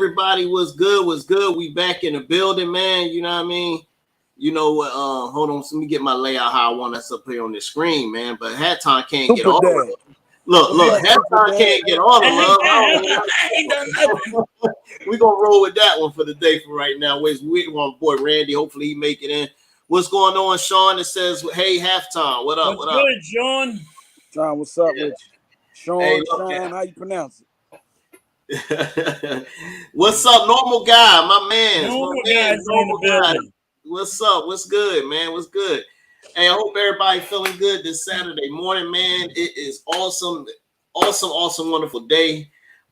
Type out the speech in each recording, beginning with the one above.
everybody? What's good? What's good? We back in the building, man. You know what I mean? You know what? Hold on. Let me get my layout how I want us up here on the screen, man. But Halftime can't get all the love. Look. Halftime can't get all the love. Ain't done nothing. We're going to roll with that one for the day for right now. Where's my boy Randy? Hopefully he make it in. What's going on, Sean? It says, hey, Halftime. What up? What's good, Sean? Sean, what's up with you? Sean, Hey, Sean, how you pronounce it? What's up, normal guy, my man? Normal guy. What's up? What's good, man? What's good? Hey, I hope everybody feeling good this Saturday morning, man. It is awesome, wonderful day.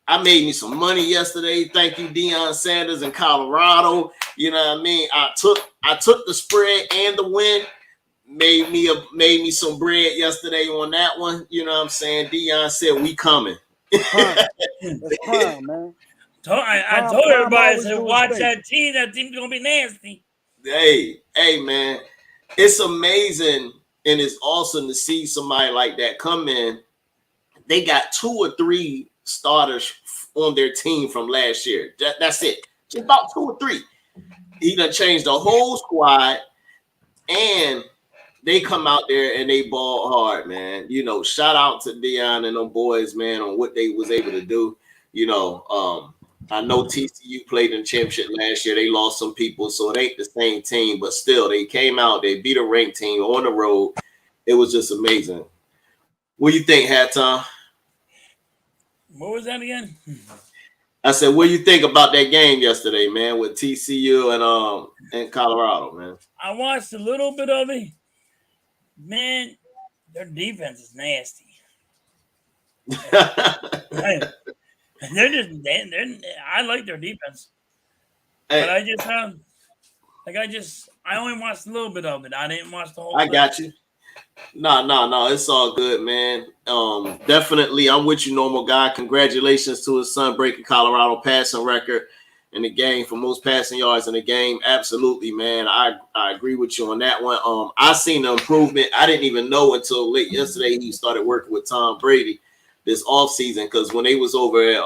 I made me some money yesterday. Thank you, Deion Sanders in Colorado. You know what I mean? I took the spread and the win. Made me some bread yesterday on that one. You know what I'm saying? Deion said we coming. That's prime, man. I told everybody to watch that team. That team's gonna be nasty. Hey, man, it's amazing and it's awesome to see somebody like that come in. They got 2 or 3 starters on their team from last year. That's it. Just about 2 or 3. He done changed the whole squad, and they come out there and they ball hard, man. You know, shout out to Deion and them boys, man, on what they was able to do. You know, I know TCU played in the championship last year. They lost some people, so it ain't the same team, but still, they came out, they beat a ranked team on the road. It was just amazing. What do you think, Halftime? What was that again? I said, what do you think about that game yesterday, man, with TCU and Colorado, man? I watched a little bit of it. Man, their defense is nasty. I like their defense, but I only watched a little bit of it. I didn't watch the whole thing. I got you. No, it's all good, man. Definitely, I'm with you, normal guy. Congratulations to his son breaking Colorado passing record in the game for most passing yards in the game. Absolutely, man. I agree with you on that one. I seen the improvement. I didn't even know until late yesterday he started working with Tom Brady this offseason, because when they was over at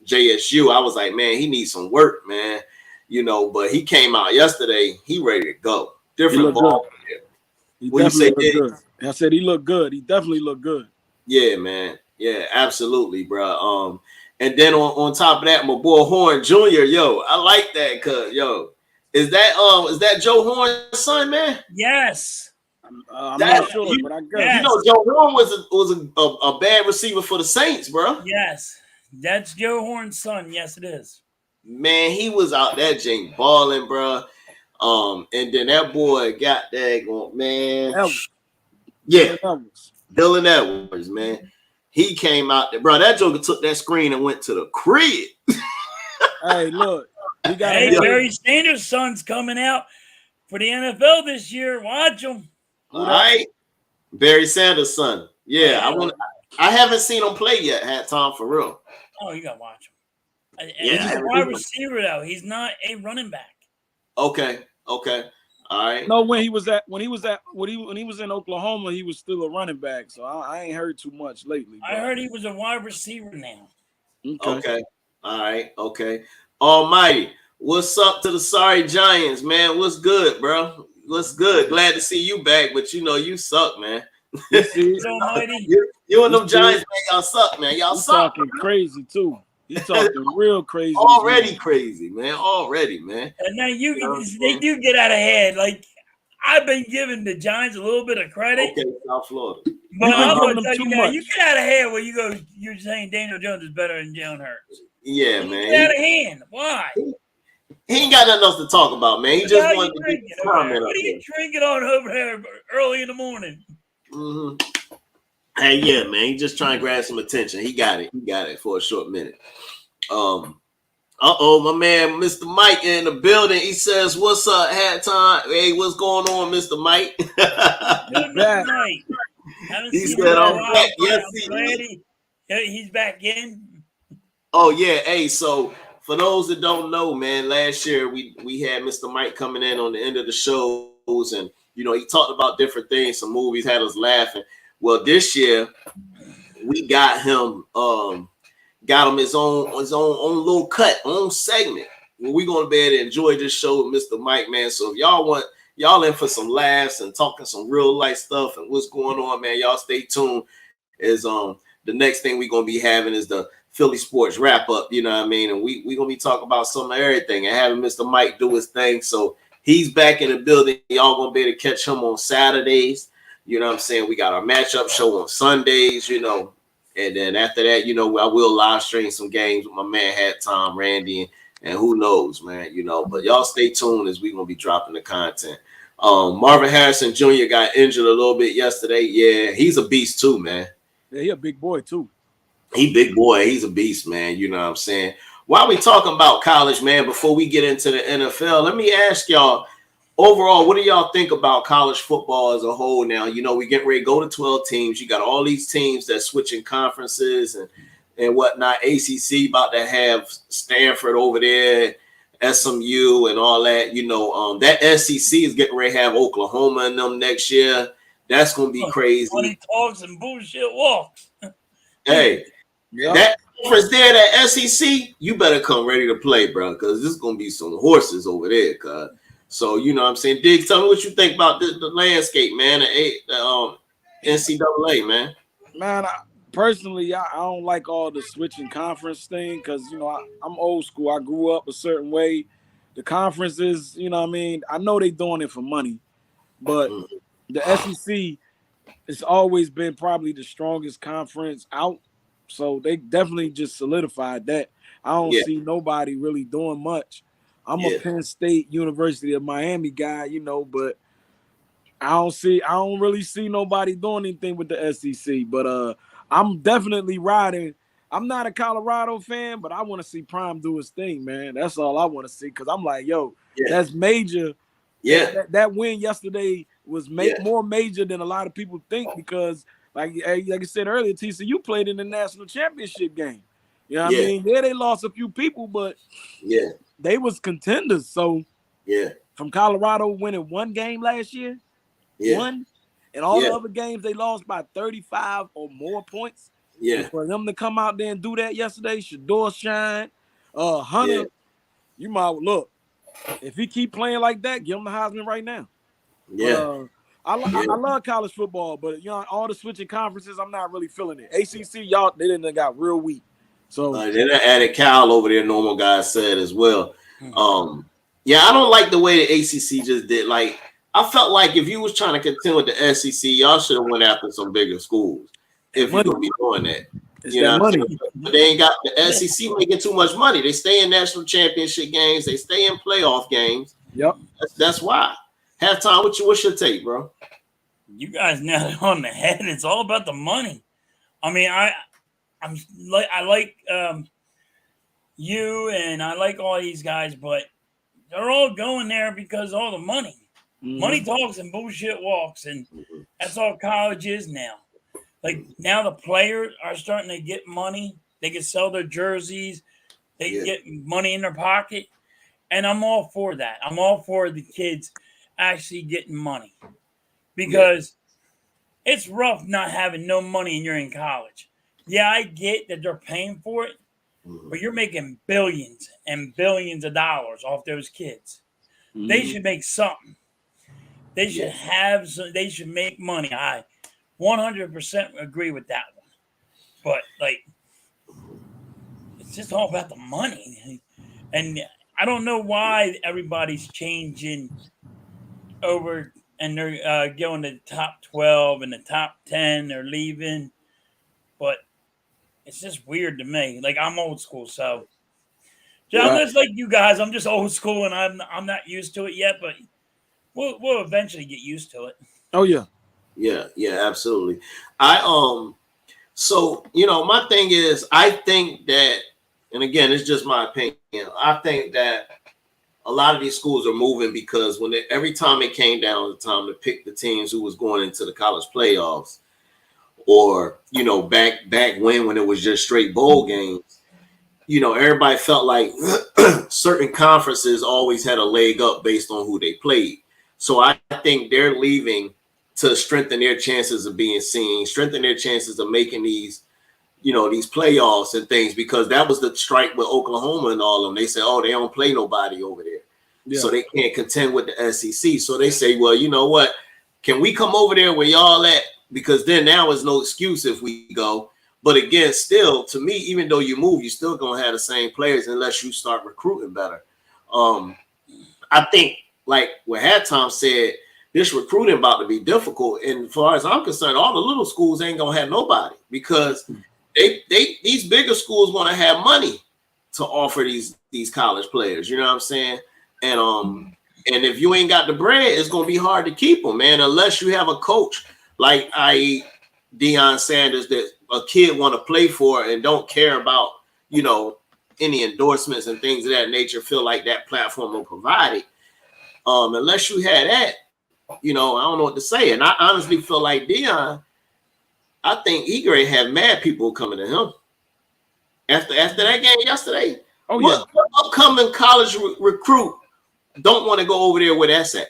JSU, I was like, man, he needs some work, man. You know, but he came out yesterday. He ready to go. Different ball. He definitely looked good. I said he looked good. He definitely looked good. Yeah, man. Yeah, absolutely, bro. And then on top of that, my boy Horn Jr., yo, I like that, cuz, yo. Is that Joe Horn's son, man? Yes. I'm not sure, but I guess. You know, Joe Horn was a bad receiver for the Saints, bro. Yes. That's Joe Horn's son. Yes, it is. Man, he was out that jank balling, bro. And then that boy got that going, man. Dylan Edwards, man. He came out there, bro. That joker took that screen and went to the crib. Hey, look. Barry Sanders' son's coming out for the NFL this year. Watch him. All right. Barry Sanders' son. Yeah, I haven't seen him play yet. Had time for real. Oh, you gotta watch him. He's a wide receiver though. He's not a running back. Okay. All right. No, when he was in Oklahoma, he was still a running back. So I ain't heard too much lately. I heard he was a wide receiver now. Okay. All right. Okay. Almighty, what's up to the sorry Giants, man? What's good, bro? What's good? Glad to see you back, but you know you suck, man. You and them Giants, man, y'all suck, man. Y'all suck. Talking crazy too. He's talking real crazy. Already crazy, man. Man. And now they do get out of hand. Like, I've been giving the Giants a little bit of credit. Okay, South Florida. But I'm going to tell you now, you get out of hand when you're saying Daniel Jones is better than Jalen Hurts. Yeah, man. Get out of hand. Why? He ain't got nothing else to talk about, man. He just wanted to get a comment. What are you drinking on over there early in the morning? Mm-hmm. Hey, yeah, man. He just trying to grab some attention. He got it for a short minute. My man, Mr. Mike in the building. He says, "What's up, Halftime? Hey, what's going on, Mr. Mike?" Good night. He said, "I'm back." Yes, he's back in. Oh yeah. Hey, so for those that don't know, man, last year we had Mr. Mike coming in on the end of the shows, and you know he talked about different things, some movies, had us laughing. Well, this year we got him. got him his own little cut, own segment. Well, we're gonna be able to enjoy this show with Mr. Mike, man. So if y'all in for some laughs and talking some real life stuff and what's going on, man, y'all stay tuned. Is the next thing we're gonna be having is the Philly sports wrap up, you know what I mean? And we gonna be talking about some of everything and having Mr. Mike do his thing. So he's back in the building. Y'all gonna be able to catch him on Saturdays. You know what I'm saying? We got our matchup show on Sundays, you know. And then after that, you know, I will live stream some games with my man Hat Tom, Randy, and who knows, man, you know. But y'all stay tuned as we gonna be dropping the content. Marvin Harrison Jr. got injured a little bit yesterday. Yeah, he's a beast too, man. Yeah, he a big boy too. He big boy. He's a beast, man. You know what I'm saying? While we talking about college, man, before we get into the NFL, let me ask y'all, overall, what do y'all think about college football as a whole now? You know, we getting ready to go to 12 teams. You got all these teams that switching conferences and whatnot. ACC about to have Stanford over there, SMU and all that. You know, that SEC is getting ready to have Oklahoma in them next year. That's going to be crazy. Money talks and bullshit walks. Hey. Yep. That conference there, that SEC, you better come ready to play, bro, because there's gonna be some horses over there, cuz. So you know what I'm saying. Diggs, tell me what you think about the landscape, man. The NCAA, man. Man, personally, I don't like all the switching conference thing because you know I'm old school. I grew up a certain way. The conferences, you know what I mean. I know they doing it for money, but the SEC has always been probably the strongest conference out. So they definitely just solidified that. I don't see nobody really doing much. I'm a Penn State, University of Miami guy, you know, but I don't really see nobody doing anything with the SEC. But I'm definitely riding. I'm not a Colorado fan, but I want to see Prime do his thing, man. That's all I want to see because I'm like, yo, that's major. Yeah. That win yesterday was more major than a lot of people think because like I said earlier, TCU played in the national championship game. You know what I mean? Yeah, they lost a few people, but they was contenders. So from Colorado winning one game last year, one, and all the other games they lost by 35 or more points. Yeah. And for them to come out there and do that yesterday, Shador Shine, Hunter, you might look. If he keep playing like that, give him the Heisman right now. Yeah. I love college football, but you know all the switching conferences, I'm not really feeling it. ACC, y'all, they didn't got real weak. So they done added Cal over there. Normal guy said as well. Yeah, I don't like the way the ACC just did. Like I felt like if you was trying to contend with the SEC, y'all should have went after some bigger schools. If you're gonna be doing that, you know, money. But they ain't got the SEC making too much money. They stay in national championship games. They stay in playoff games. Yep, that's why. Halftime, what's your take, bro? You guys nailed it on the head. It's all about the money. I mean, I like you and I like all these guys, but they're all going there because of all the money. Money talks and bullshit walks, and that's all college is now. Like now the players are starting to get money. They can sell their jerseys. They can get money in their pocket. And I'm all for that. I'm all for the kids actually getting money because it's rough not having no money and you're in college. Yeah, I get that they're paying for it, but you're making billions and billions of dollars off those kids. They should make something. They should have some, they should make money. I 100% agree with that one. But like it's just all about the money. And I don't know why everybody's changing over and they're going to the top 12 and the top 10. They're leaving. But it's just weird to me. Like, I'm old school, so. I'm just like you guys. I'm just old school, and I'm not used to it yet, but we'll eventually get used to it. Oh, yeah. Yeah, absolutely. So, you know, my thing is, I think that, and again, it's just my opinion. I think that a lot of these schools are moving because every time it came down to time to pick the teams who was going into the college playoffs, or you know, back when it was just straight bowl games, you know, everybody felt like certain conferences always had a leg up based on who they played. So I think they're leaving to strengthen their chances of being seen, strengthen their chances of making these these playoffs and things, because that was the strike with Oklahoma and all of them. They said, oh, they don't play nobody over there. Yeah. So they can't contend with the SEC. So they say, well, you know what? Can we come over there where y'all at? Because then now is no excuse if we go. But again, still, to me, even though you move, you're still going to have the same players unless you start recruiting better. I think, like what Halftime said, this recruiting about to be difficult. And as far as I'm concerned, all the little schools ain't going to have nobody, because these bigger schools want to have money to offer these college players. You know what I'm saying? And if you ain't got the bread, it's going to be hard to keep them, man, unless you have a coach like i.e. Deion Sanders that a kid want to play for and don't care about, any endorsements and things of that nature, feel like that platform will provide it. Unless you had that, I don't know what to say. And I honestly feel like Deion, I think Egray had mad people coming to him after that game yesterday. Oh, yeah. What upcoming college recruit don't want to go over there where that's at?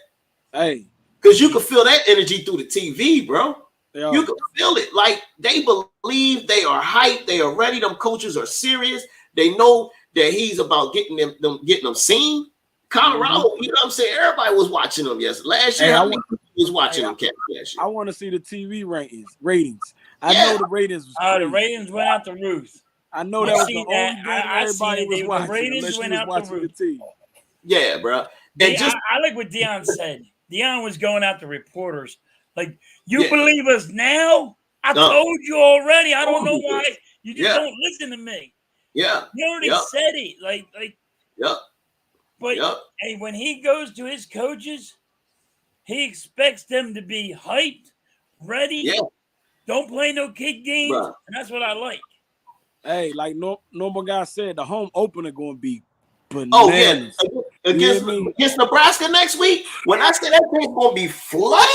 Hey. Because you can feel that energy through the TV, bro. Yeah. You can feel it. Like, they believe, they are hyped, they are ready. Them coaches are serious. They know that he's about getting them seen. Colorado, you know what I'm saying? Everybody was watching them yesterday. Last year, was watching them catch last year. I want to see the TV ratings. I know the ratings was crazy. The ratings went out the roof. I know that was the only thing everybody was watching. The ratings went out the roof. Yeah, bro. I like what Deion said. Deion was going out to reporters. Like, you believe us now? I told you already. I don't know why. You just don't listen to me. Yeah. You already said it. Like. Yeah. But hey, when he goes to his coaches, he expects them to be hyped, ready, don't play no kid games, and that's what I like. Hey, like normal guy said, the home opener going to be bananas. Oh, yeah. Against Nebraska next week, when I say that thing's going to be flooded,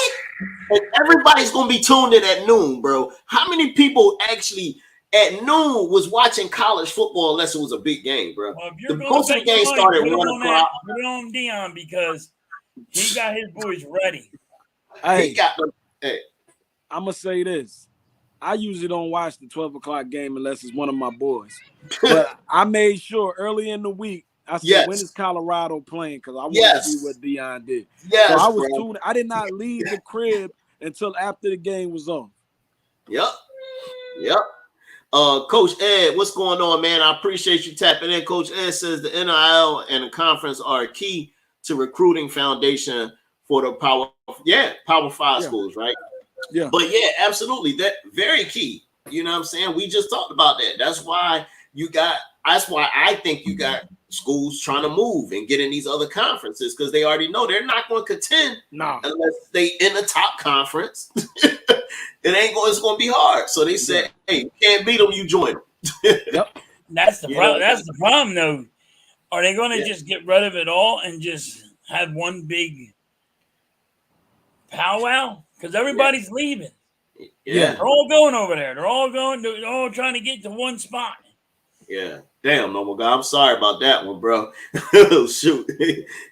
and everybody's going to be tuned in at noon, bro. How many people actually at noon was watching college football unless it was a big game, bro? Well, most of the game started at 1 o'clock. Put it on Deion because he got his boys ready. Hey, I'm going to say this. I usually don't watch the 12 o'clock game unless it's one of my boys. But I made sure early in the week, I said, when is Colorado playing? Because I wanted to see what Deion did. Yes, so I was tuned. I did not leave the crib until after the game was on. Yep. Coach Ed, what's going on, man? I appreciate you tapping in. Coach Ed says the NIL and the conference are key to recruiting foundation for the Power 5 schools, right? Yeah. But absolutely. That very key. You know what I'm saying? We just talked about that. That's why I think you got schools trying to move and get in these other conferences, because they already know they're not going to contend unless they in the top conference. It's going to be hard. So they said, hey, you can't beat them, you join them. Yep. That's the problem. That's the problem, though. Are they going to just get rid of it all and just have one big powwow? Because everybody's leaving. Yeah. They're all going over there. They're all trying to get to one spot. Yeah. Damn, normal guy. I'm sorry about that one, bro. Shoot.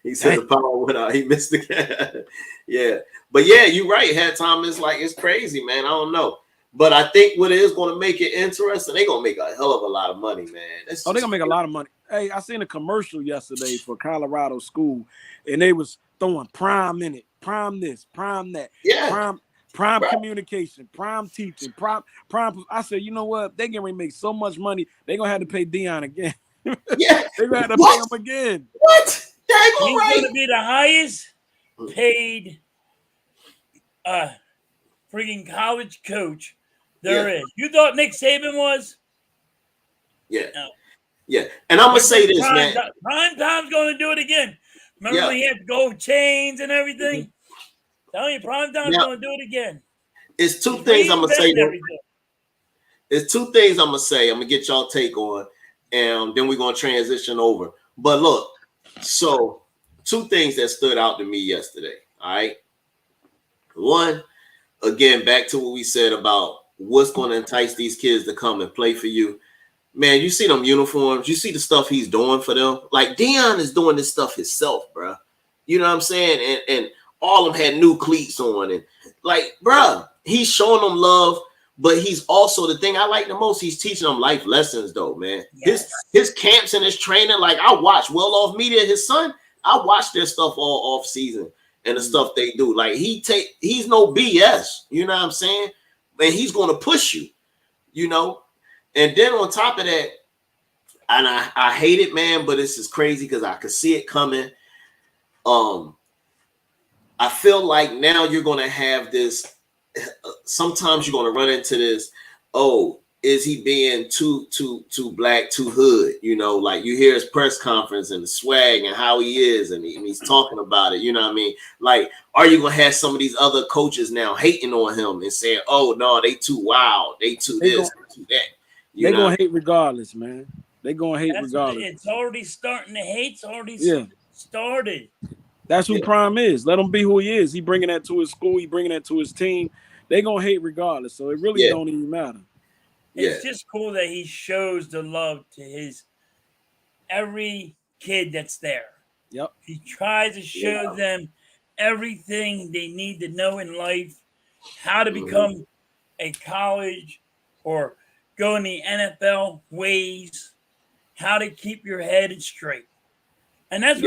He said the power went out. He missed the game. Yeah. But you're right. Halftime is it's crazy, man. I don't know. But I think what is going to make it interesting, they're going to make a hell of a lot of money, man. They're going to make a lot of money. Hey, I seen a commercial yesterday for Colorado school, and they was throwing prime in it. Prime this, prime that. Yeah. Prime communication, prime teaching, prime. I said, you know what? They're going to make so much money, they're going to have to pay Deion again. Yeah. They're going to have to pay him again. What? He's going to be the highest paid freaking college coach there is. You thought Nick Saban was? Yeah. No. Yeah. And I'm going to say this, man. Prime Time's going to do it again. Remember when he had gold chains and everything? Telling you, Prime Time's going to do it again. It's two things I'm going to say. It's two things I'm going to say. I'm going to get y'all take on, and then we're going to transition over. But look, so two things that stood out to me yesterday, all right? One, again, back to what we said about what's going to entice these kids to come and play for you. Man, you see them uniforms. You see the stuff he's doing for them. Like, Deion is doing this stuff himself, bro. You know what I'm saying? And all of them had new cleats on. And, like, bro, he's showing them love but he's also the thing I like the most. He's teaching them life lessons, though, man. Yes. His camps and his training, like I watch Well Off Media, his son. I watch their stuff all off season and the stuff they do. Like he's no BS. You know what I'm saying? And he's gonna push you. You know, and then on top of that, and I hate it, man, but this is crazy because I could see it coming. I feel like now you're gonna have this. Sometimes you're gonna run into this. Oh, is he being too black, too hood? You know, like you hear his press conference and the swag and how he is, and he's talking about it. You know what I mean? Like, are you gonna have some of these other coaches now hating on him and saying, "Oh no, they too wild, they too this, they too that." They're gonna hate regardless, man. They're gonna hate regardless. It's already starting to hate. It's already started. That's who Prime is. Let him be who he is. He bringing that to his school. He bringing that to his team. They gonna hate regardless. So it really don't even matter. It's just cool that he shows the love to his every kid that's there. Yep. He tries to show them everything they need to know in life, how to become a college or go in the NFL ways, how to keep your head straight. And that's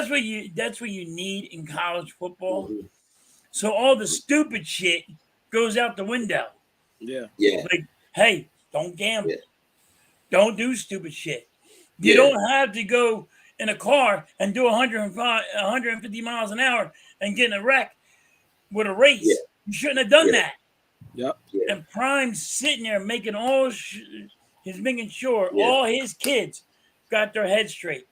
what you need in college football. So all the stupid shit goes out the window. Yeah. Like, hey, don't gamble. Don't do stupid shit. You don't have to go in a car and do 150 miles an hour and get in a wreck with a race. You shouldn't have done that. Yep. And Prime's sitting there making he's making sure all his kids got their head straight.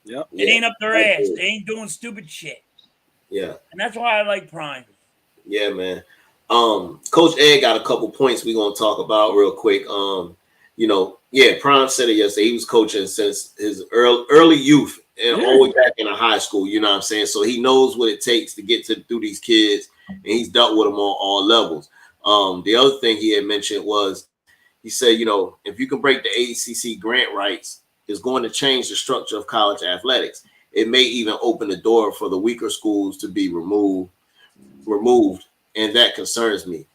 Yep. It ain't up their ass. They ain't doing stupid shit. Yeah. And that's why I like Prime. Yeah, man. Coach Ed got a couple points we're gonna talk about real quick. Prime said it yesterday. He was coaching since his early youth and all the way back in high school. You know what I'm saying? So he knows what it takes to get through these kids, and he's dealt with them on all levels. The other thing he had mentioned was he said, if you can break the ACC grant rights, it's going to change the structure of college athletics. It may even open the door for the weaker schools to be removed, and that concerns me.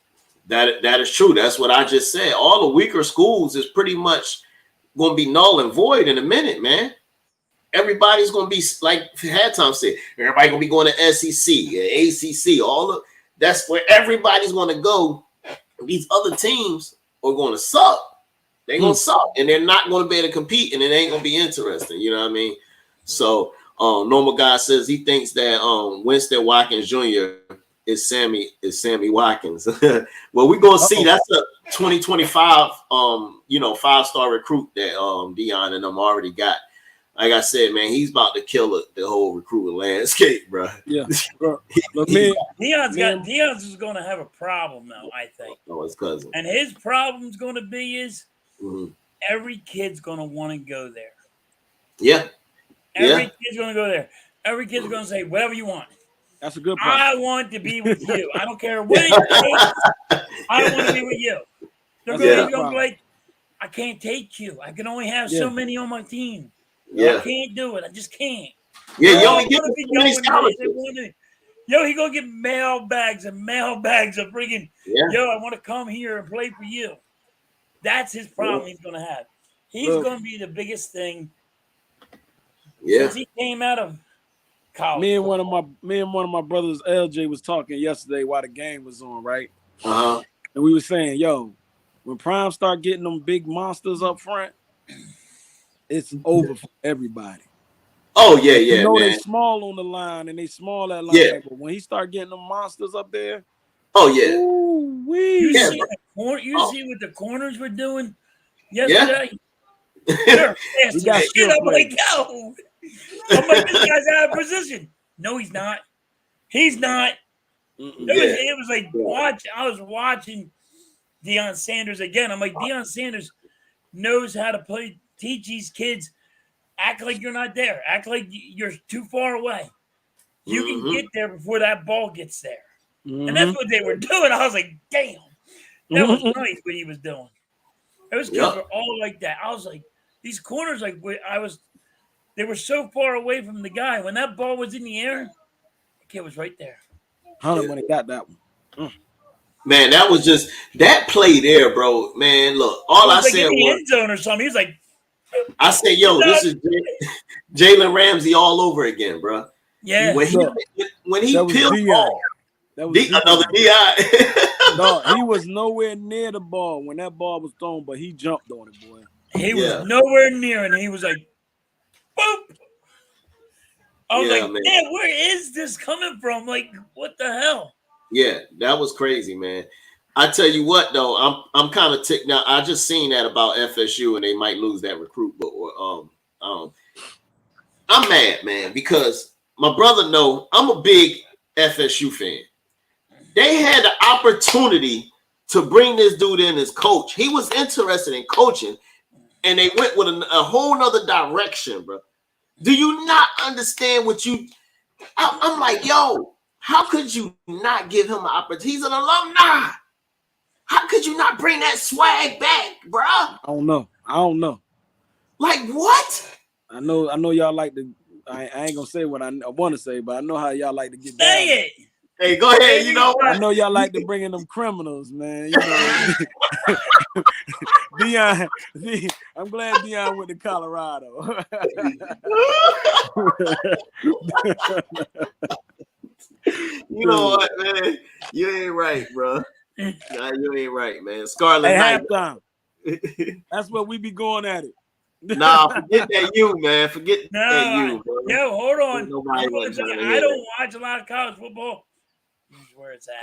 That is true. That's what I just said. All the weaker schools is pretty much going to be null and void in a minute, man. Everybody's going to be, like Hadtom said, everybody going to be going to SEC, ACC, that's where everybody's going to go. These other teams are going to suck. They're going to suck, and they're not going to be able to compete, and it ain't going to be interesting. You know what I mean? So, Normal Guy says he thinks that Winston Watkins Jr. is Sammy Watkins. Well, we're going to see. That's a 2025, 5-star recruit that Dion and them already got. Like I said, man, he's about to kill the whole recruiting landscape, bro. Yeah, bro. Dion's is going to have a problem now, I think. Oh, his cousin. And his problem's going to be every kid's going to want to go there. Yeah. Every kid's going to go there. Every kid's going to say whatever you want. That's a good problem. I want to be with you. I don't care what it takes. I want to be with you. They're going to be like, I can't take you. I can only have so many on my team. I can't do it. I just can't. Yeah, you only get he gonna get mailbags and mailbags of freaking. I want to come here and play for you. That's his problem. He's gonna have. He's gonna be the biggest thing. Since he came out of college. Me and one of my brothers, LJ, was talking yesterday while the game was on, right? And we were saying, when Prime start getting them big monsters up front, it's over for everybody. Oh, yeah, man. They small on the line and they small at line. But when he start getting them monsters up there, you see what the corners were doing yesterday? They're fast as shit. I'm like, I'm like, this guy's out of position. No, he's not. He's not. It was like I was watching Deion Sanders again. I'm like, Deion Sanders knows how to teach these kids. Act like you're not there. Act like you're too far away. You can get there before that ball gets there. And that's what they were doing. I was like, damn. That was nice what he was doing. Those kids were all like that. I was like, these corners, they were so far away from the guy. When that ball was in the air, the kid was right there. Hunter when he got that one. Man, that was just that play there, bro. Man, look, all I like said in the was, end zone or something. He was like, I said, yo, this is Jalen Ramsey all over again, bro. yeah. When he peeled ball, that was another DI. No, he was nowhere near the ball when that ball was thrown, but he jumped on it, boy. He was nowhere near, and he was like, boop. I was like, man. damn, where is this coming from? Like, what the hell? Yeah, that was crazy, man. I tell you what, though, I'm kind of ticked now. I just seen that about FSU, and they might lose that recruit, but I'm mad, man, because my brother know I'm a big FSU fan. They had the opportunity to bring this dude in as coach. He was interested in coaching, and they went with a whole nother direction, bro. Do you not understand what you? I'm like, yo, how could you not give him an opportunity? He's an alumni. How could you not bring that swag back, bro? I don't know. Like what? I know y'all like to. I ain't gonna say what I want to say, but I know how y'all like to get down. Say it. Hey, go ahead. You know, I know y'all like to bring in them criminals, man. You know, Dion. I'm glad Dion went to Colorado. You know what, man? You ain't right, bro. Nah, you ain't right, man. Scarlet Knight. Halftime. That's what we be going at it. Nah, forget that you, man. Forget that you, bro. Yo, hold on. I don't watch a lot of college football. This is where it's at.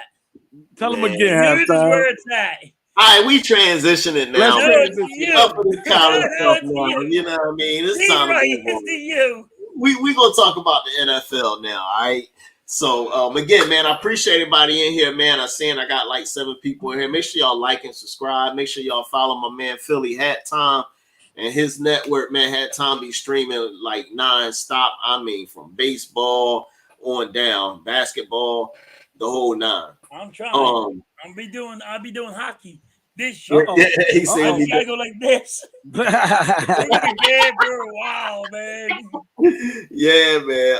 Tell them again, This is where it's at. All right, we transitioning now. Let's transition. College stuff now. You know what I mean? It's time to move on. You. We gonna talk about the NFL now. All right. So again, man, I appreciate everybody in here, man. I got like 7 people in here. Make sure y'all like and subscribe. Make sure y'all follow my man Philly Hat Time and his network, man. Hat Time be streaming like non-stop. I mean, from baseball on down, basketball, the whole 9. I'm trying. I'll be doing hockey this year. He said you gotta go like this. Yeah, for a while, man. Yeah, man.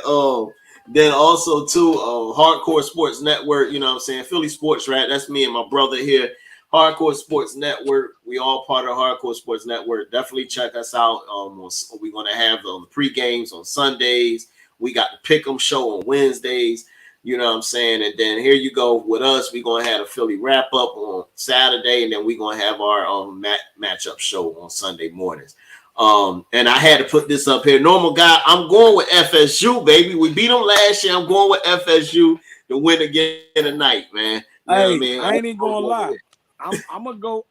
Then also too, Hardcore Sports Network, you know what I'm saying? Philly SportzRap, that's me and my brother here. Hardcore Sports Network, we all part of Hardcore Sports Network. Definitely check us out. We're gonna have the pre-games on Sundays. We got the Pick'em show on Wednesdays. You know what I'm saying? And then here you go with us. We're going to have a Philly wrap-up on Saturday, and then we're going to have our match-up show on Sunday mornings. And I had to put this up here. Normal guy, I'm going with FSU, baby. We beat them last year. I'm going with FSU to win again tonight, man. You know what I mean? I ain't even going to lie. I'm going to go.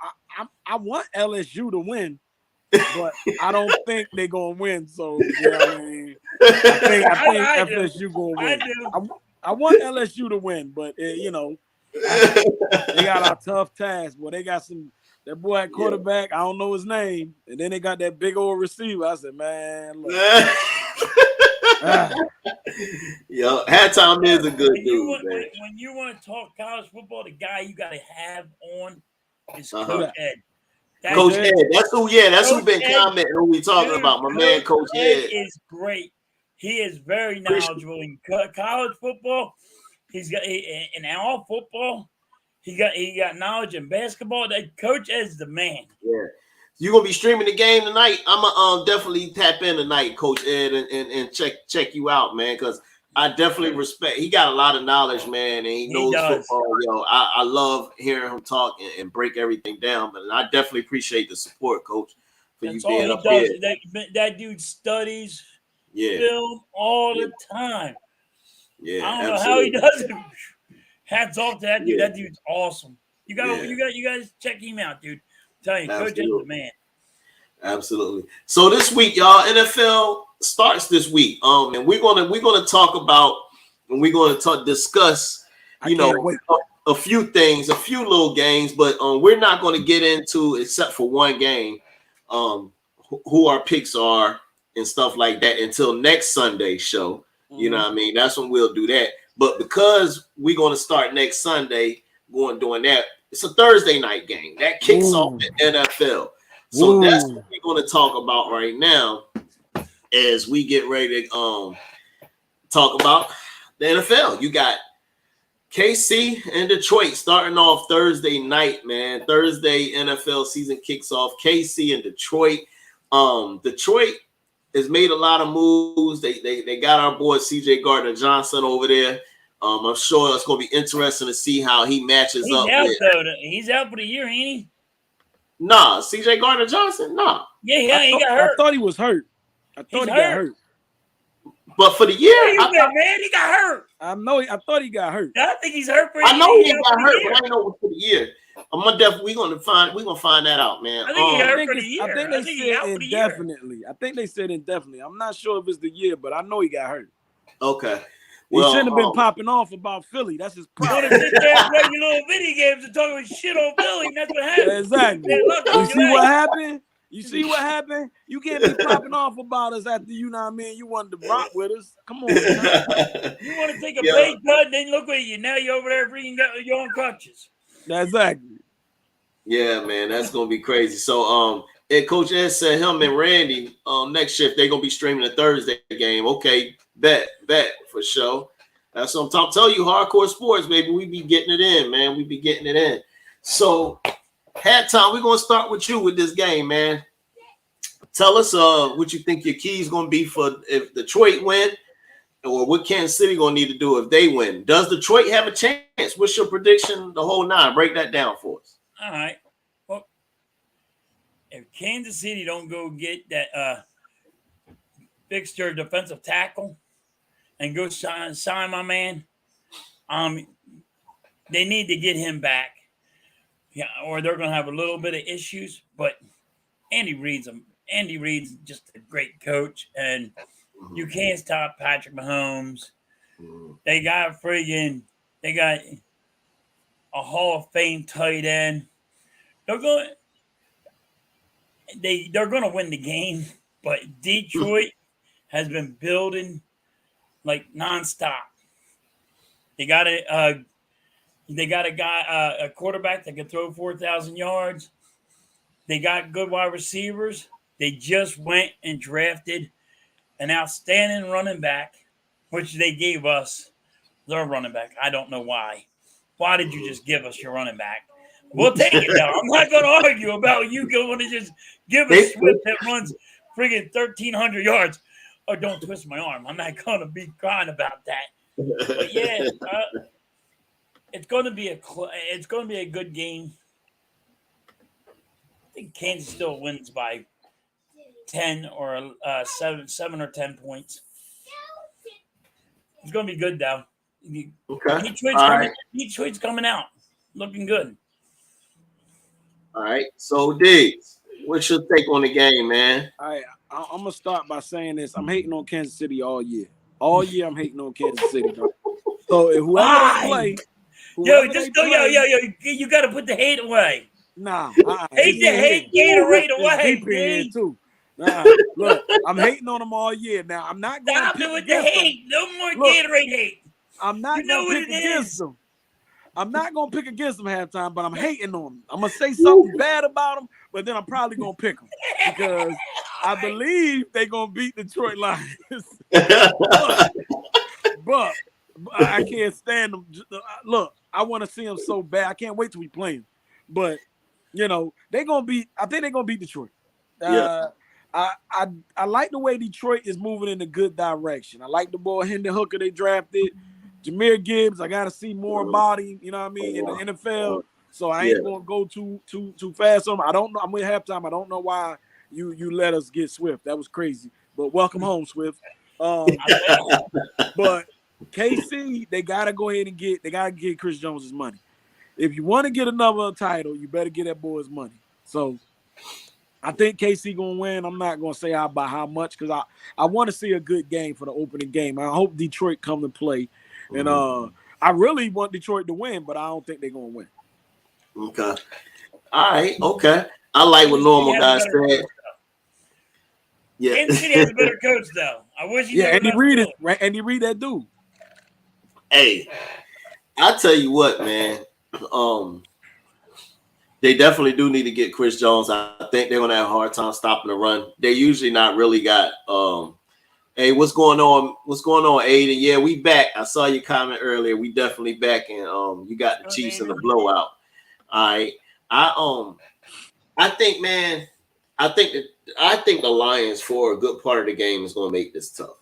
I want LSU to win, but I don't think they're going to win. So, you know what I mean? I think FSU going to win. I do. I want LSU to win, but you know, they got a tough task. Well, they got that boy at quarterback. I don't know his name, and then they got that big old receiver. I said, man, look. Yo, Halftime is a good dude, man. When you want to talk college football, the guy you got to have on is Coach Ed. Coach Ed, that's who been commenting. Who we talking about? My man, Coach Ed is great. He is very knowledgeable in college football. He's got in all football. He got knowledge in basketball. That Coach Ed's the man. Yeah, you gonna be streaming the game tonight? I'ma definitely tap in tonight, Coach Ed, and check you out, man. Because I definitely respect. He got a lot of knowledge, man, and he knows football. Yo, I love hearing him talk and break everything down. But I definitely appreciate the support, Coach, for you being up here. That dude studies. Yeah, film all the time. Yeah, I don't know how he does it. Hats off to that dude. That dude's awesome. You guys check him out, dude. I'm telling you, Coach is the man. Absolutely. So this week, y'all, NFL starts this week. And we're gonna talk about, and we're gonna discuss, a few things, a few little games, but we're not going to get into, except for one game, who our picks are and stuff like that until next Sunday show. You know what I mean? That's when we'll do that. But because we're going to start next Sunday doing that, it's a Thursday night game. That kicks off the NFL. So that's what we're going to talk about right now as we get ready to talk about the NFL. You got KC and Detroit starting off Thursday night, man. Thursday NFL season kicks off. KC and Detroit. Detroit has made a lot of moves. They got our boy CJ Gardner-Johnson over there. I'm sure it's going to be interesting to see how he matches up. He's out for the year, ain't he? Nah, CJ Gardner-Johnson, nah. Yeah, he got hurt. I thought he was hurt. I thought he got hurt. But for the year, man, he got hurt. I thought he got hurt. I think he's hurt for the year. I know he got hurt, but I don't know for the year. We're gonna find that out, man. I think he hurt for the year. I think they said indefinitely. I think they said indefinitely. I'm not sure if it's the year, but I know he got hurt. Okay. He shouldn't have been popping off about Philly. That's his problem. You want to sit there and play your little video games and talk shit on Philly, and that's what happened. Exactly. You see what happened? You see what happened? You can't be popping off about us after you know what I mean. You wanted to rock with us. Come on, man. You want to take a pay cut, then look at you. Now you're over there freaking got your own crutches. Exactly. Yeah, man, that's gonna be crazy. So Coach Ed said him and Randy next shift they're gonna be streaming the Thursday game. Okay, bet for sure. That's what I'm telling you, hardcore sports, baby. We be getting it in, man. We be getting it in. So halftime, we're gonna start with you with this game, man. Tell us what you think your key is gonna be for if Detroit win, or what Kansas City gonna need to do if they win. Does Detroit have a chance? What's your prediction? The whole nine. Break that down for us. All right. Well, if Kansas City don't go get that fix their defensive tackle and go sign my man, they need to get him back. Yeah, or they're gonna have a little bit of issues. But Andy Reid's just a great coach, and you can't stop Patrick Mahomes. They got a Hall of Fame tight end. They're going to win the game, but Detroit has been building like nonstop. They got a quarterback that can throw 4,000 yards. They got good wide receivers. They just went and drafted an outstanding running back, which they gave us their running back. I don't know why. Why did you just give us your running back? We'll take it now. I'm not going to argue about you going to just give a Swift that runs friggin' 1,300 yards. Oh, don't twist my arm. I'm not going to be crying about that. But yeah, it's going to be a good game. I think Kansas still wins by 10 or 7 or 10 points. It's going to be good though. Okay. Detroit's coming out looking good. All right. So, Diggs, what's your take on the game, man? All right. I'm going to start by saying this. I'm hating on Kansas City all year. All year I'm hating on Kansas City. Bro. So, if whoever they play. You got to put the hate away. Nah. Hate Gatorade away, dude. Too. Nah, look, I'm hating on them all year. Now, I'm not going to pick with the hate. No more Gatorade hate. I'm not going to pick against them. I'm not going to pick against them halftime, but I'm hating on them. I'm going to say something bad about them, but then I'm probably going to pick them because I believe they're going to beat Detroit Lions. but I can't stand them. Look, I want to see them so bad. I can't wait till we play them. But, they're going to beat – I think they're going to beat Detroit. I like the way Detroit is moving in a good direction. I like the boy Hendon Hooker they drafted. Jahmyr Gibbs, I got to see more body, in the NFL. So I ain't going to go too fast on him. I don't know. I'm with halftime. I don't know why you let us get Swift. That was crazy. But welcome home, Swift. But KC, they got to go ahead and get Chris Jones his money. If you want to get another title, you better get that boy his money. So I think KC going to win. I'm not going to say by how much because I want to see a good game for the opening game. I hope Detroit come to play. And I really want Detroit to win, but I don't think they're going to win. Okay. All right. Okay. I like what normal guys said. Yeah. Kansas City has a better coach, though. I wish he Andy Reid that dude. Hey, I tell you what, man. They definitely do need to get Chris Jones. I think they're going to have a hard time stopping the run. They usually not really got Hey, what's going on? What's going on, Aiden? Yeah, we back. I saw your comment earlier. We definitely back, and you got the Chiefs in the blowout. All right. I think, man, I think the Lions for a good part of the game is going to make this tough.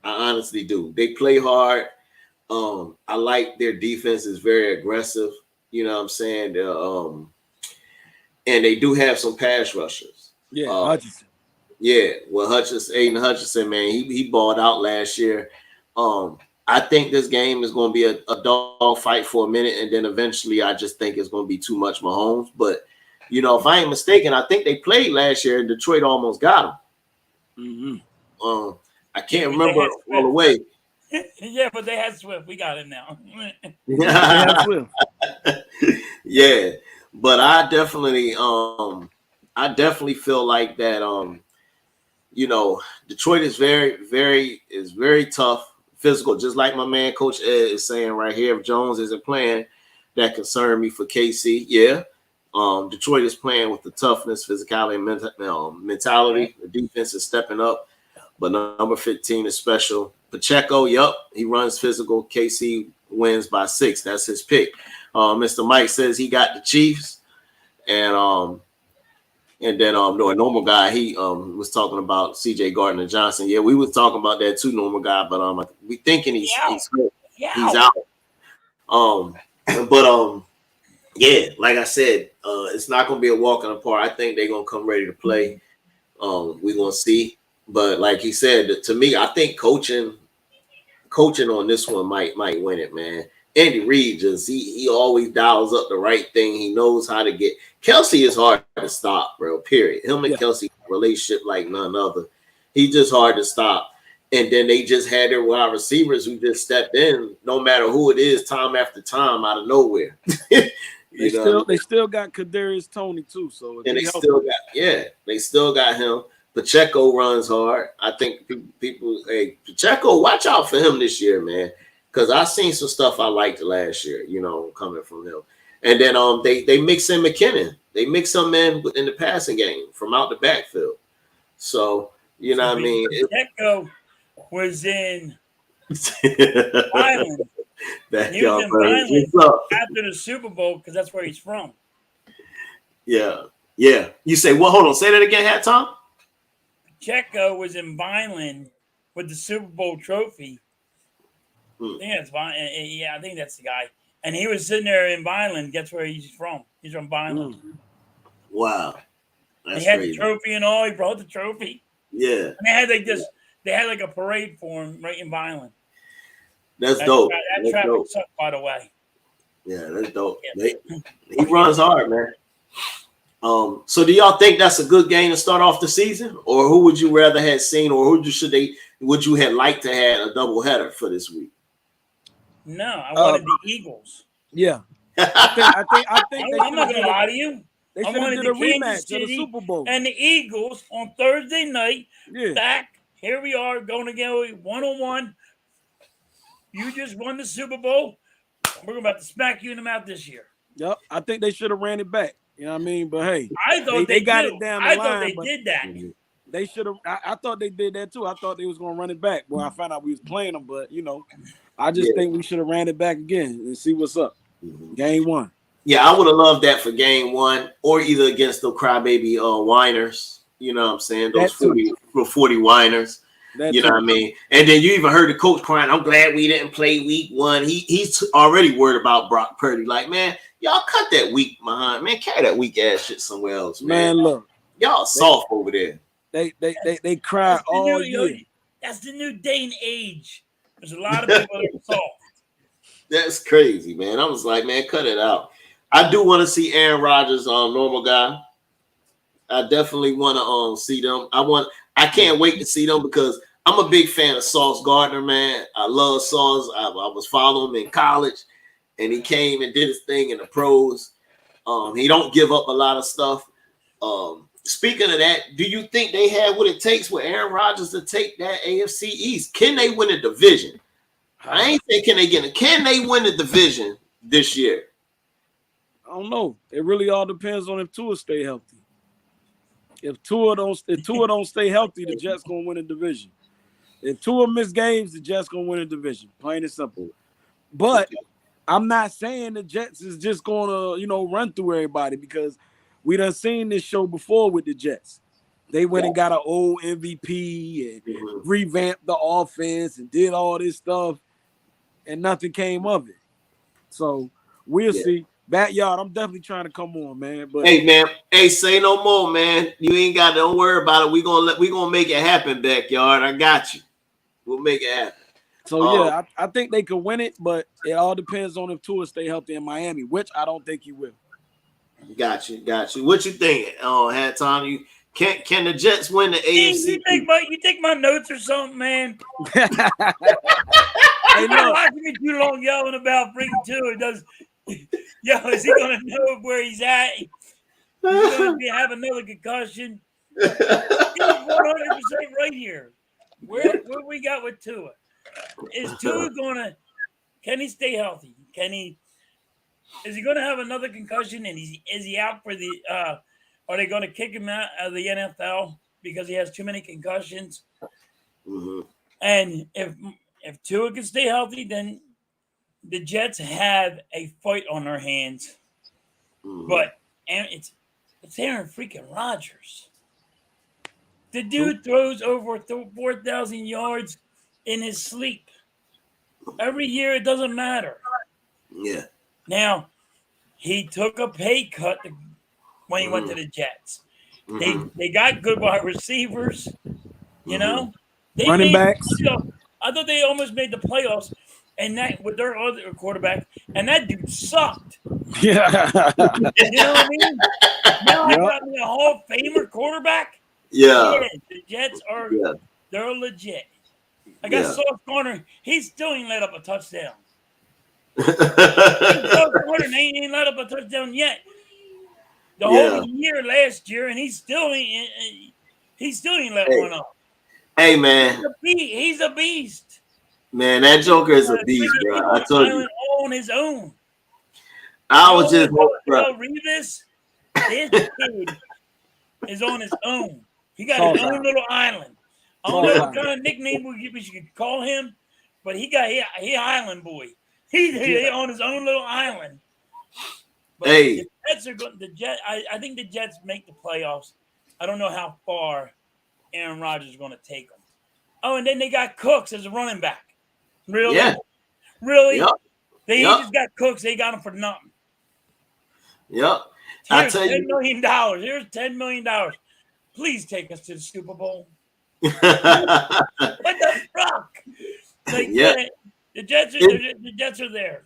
I honestly do. They play hard. I like their defense is very aggressive. You know what I'm saying? And they do have some pass rushers. Yeah, Hutchinson. Yeah, well, Aiden Hutchinson, man, he balled out last year. I think this game is going to be a dog fight for a minute, and then eventually, I just think it's going to be too much Mahomes. But you know, if I ain't mistaken, I think they played last year, and Detroit almost got him. I can't remember all the way. Yeah, but they had Swift. We got him now. Yeah, but I definitely feel like that. You know, Detroit is very tough, physical, just like my man Coach Ed is saying right here. If Jones isn't playing, that concerned me for KC. Yeah, Detroit is playing with the toughness, physicality, and mentality. The defense is stepping up, but number 15 is special. Pacheco, he runs physical. KC wins by 6. That's his pick. Mr. Mike says he got the Chiefs, and then no, a normal guy, he was talking about CJ Gardner Johnson. Yeah, we was talking about that too, normal guy, but we thinking he's out. Yeah, like I said, it's not gonna be a walk in the park. I think they're gonna come ready to play. We're gonna see. But like he said, to me, I think coaching on this one might win it, man. Andy Reid he always dials up the right thing. He knows how to get. Kelsey is hard to stop, bro. Period. Him and Kelsey relationship like none other. He just hard to stop. And then they just had their wide receivers who just stepped in, no matter who it is, time after time, out of nowhere. They still got Kadarius Toney too. So and they still got him. Pacheco runs hard. I think people, hey, Pacheco, watch out for him this year, man. Because I seen some stuff I liked last year, you know, coming from him. And then they mix in McKinnon. They mix him in the passing game from out the backfield. So, you know what I mean? Pacheco was in Ireland. He was in Ireland after the Super Bowl because that's where he's from. Yeah. You say, well, hold on. Say that again, Hat Tom. Pacheco was in Vineland with the Super Bowl trophy. I think that's the guy. And he was sitting there in Vineland. Guess where he's from? He's from Vineland. Wow. He had the trophy and all. He brought the trophy. Yeah. And they had like a parade for him right in Vineland. That's dope. That traffic sucked, by the way. Yeah, that's dope. Yeah. He runs hard, man. So do y'all think that's a good game to start off the season? Or who would you rather have seen, or would you have liked to have a doubleheader for this week? No, I wanted the Eagles. Yeah. I think I'm not gonna lie to you. They should have did a rematch of the Super Bowl. And the Eagles on Thursday night. Back here we are going again 1-on-1. You just won the Super Bowl. We're about to smack you in the mouth this year. Yep. I think they should have ran it back. You know what I mean? But hey, I thought they got it down the line. I thought they did that. They should have. I thought they did that too. I thought they was going to run it back. Well, I found out we was playing them, but you know, I just think we should have ran it back again and see what's up. Game 1. Yeah, I would have loved that for game 1, or either against the crybaby whiners. You know what I'm saying? Those 40 whiners. You know what I mean? And then you even heard the coach crying, I'm glad we didn't play week 1. He's already worried about Brock Purdy. Like, man, y'all cut that week behind. Man, carry that weak ass shit somewhere else, man. Look. Y'all soft over there. They cry all year. That's the new day and age. There's a lot of people that are soft. That's crazy, man. I was like, man, cut it out. I do want to see Aaron Rodgers, normal guy. I definitely want to see them. I can't wait to see them because I'm a big fan of Sauce Gardner, man. I love Sauce. I was following him in college, and he came and did his thing in the pros. He don't give up a lot of stuff. Speaking of that, do you think they have what it takes with Aaron Rodgers to take that AFC East? Can they win a division? I ain't thinking can they win the division this year? I don't know. It really all depends on if Tua stay healthy. If Tua don't stay healthy, the Jets gonna win a division. If Tua miss games, the Jets gonna win a division. Plain and simple. But I'm not saying the Jets is just gonna, run through everybody, because we done seen this show before with the Jets. They went and got an old MVP and revamped the offense and did all this stuff, and nothing came of it. So we'll see. Backyard, I'm definitely trying to come on, man. But hey, man, say no more, man. You ain't got to, don't worry about it. We gonna make it happen, Backyard. I got you. We'll make it happen. So I think they could win it, but it all depends on if Tua stay healthy in Miami, which I don't think he will. Got you. What you think? Had time you can the Jets win the AFC? You take my notes or something, man. Hey, I've been watching me too long yelling about freaking Tua. Is he gonna know where he's at? He's gonna have another concussion. He's 100% right here. Where we got with Tua? Is Tua can he stay healthy? Is he gonna have another concussion, and is he out for the are they gonna kick him out of the NFL because he has too many concussions? Mm-hmm. And if Tua can stay healthy, then the Jets have a fight on their hands. Mm-hmm. But it's Aaron freaking Rodgers. The dude throws over 4,000 yards in his sleep. Every year, it doesn't matter. Yeah. Now, he took a pay cut when he went to the Jets. They got good wide receivers, you know. They running backs. I thought they almost made the playoffs, and that with their other quarterback, and that dude sucked. Yeah. You know what I mean? Now I got me a Hall of Famer quarterback. Yeah. The Jets are they're legit. I got Sauce Gardner. He still ain't let up a touchdown. Sauce Gardner ain't let up a touchdown yet. The whole year last year, and he still ain't let one up. Hey, man. He's a beast. Man, that Joker is a beast, bro. I told you. On his own. I was just Revis, this kid is on his own. He got his own little island. I don't know what kind of nickname we should call him, but he island boy. He's on his own little island. But the Jets are going. I think the Jets make the playoffs. I don't know how far Aaron Rodgers is going to take them. Oh, and then they got Cooks as a running back. Really? Yeah. Really? Yep. They just got Cooks. They got him for nothing. Yep. Here's $10 million. Here's $10 million. Please take us to the Super Bowl. What the fuck? The Jets are there.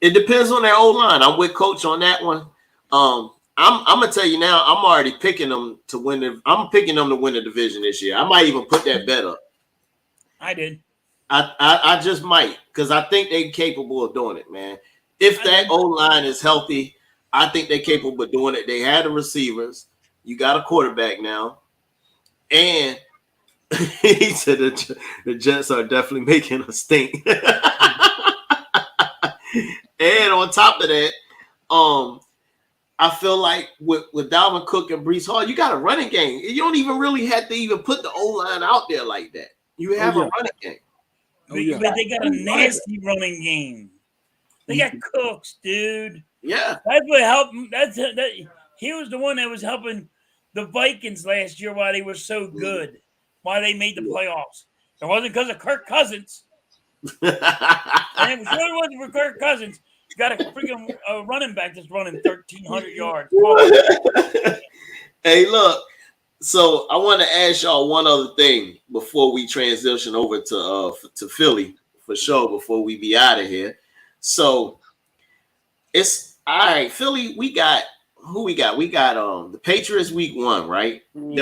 It depends on their O-line. I'm with Coach on that one. I'm gonna tell you now. I'm already picking them to win. I'm picking them to win the division this year. I might even put that bet up. I did. I just might, because I think they're capable of doing it, man. If that O-line is healthy, I think they're capable of doing it. They had the receivers. You got a quarterback now, and he said the Jets are definitely making a stink. And on top of that, I feel like with Dalvin Cook and Breece Hall, you got a running game. You don't even really have to even put the O-line out there like that. You have a running game. But they got a nasty running game. They got Cooks, dude. Yeah. That's what helped. He was the one that was helping the Vikings last year while they were so good, why they made the playoffs. It wasn't because of Kirk Cousins. And it sure wasn't for Kirk Cousins. You got a freaking running back that's running 1,300 yards. Hey, look. So I want to ask y'all one other thing before we transition over to Philly for sure. Before we be out of here, so it's all right. Philly, we got who we got? We got the Patriots week 1, right? Mm-hmm.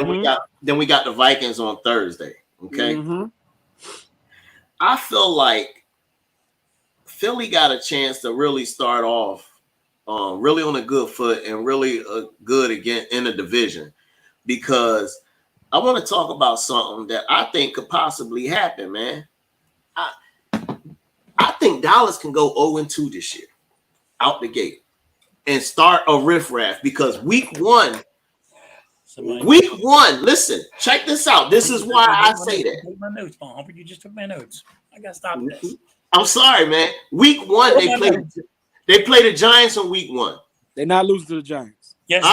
Then we got the Vikings on Thursday. Okay. Mm-hmm. I feel like Philly got a chance to really start off really on a good foot and really good again in the division, because I want to talk about something that I think could possibly happen, man. I think Dallas can go 0-2 this year out the gate and start a riffraff, because week 1 Week 1, listen, check this out. This is why I say that. Take my notes, Paul. You just took my notes. I gotta stop this. I'm sorry, man. Week 1, they play the Giants on week 1. They're not losing to the Giants. Yes,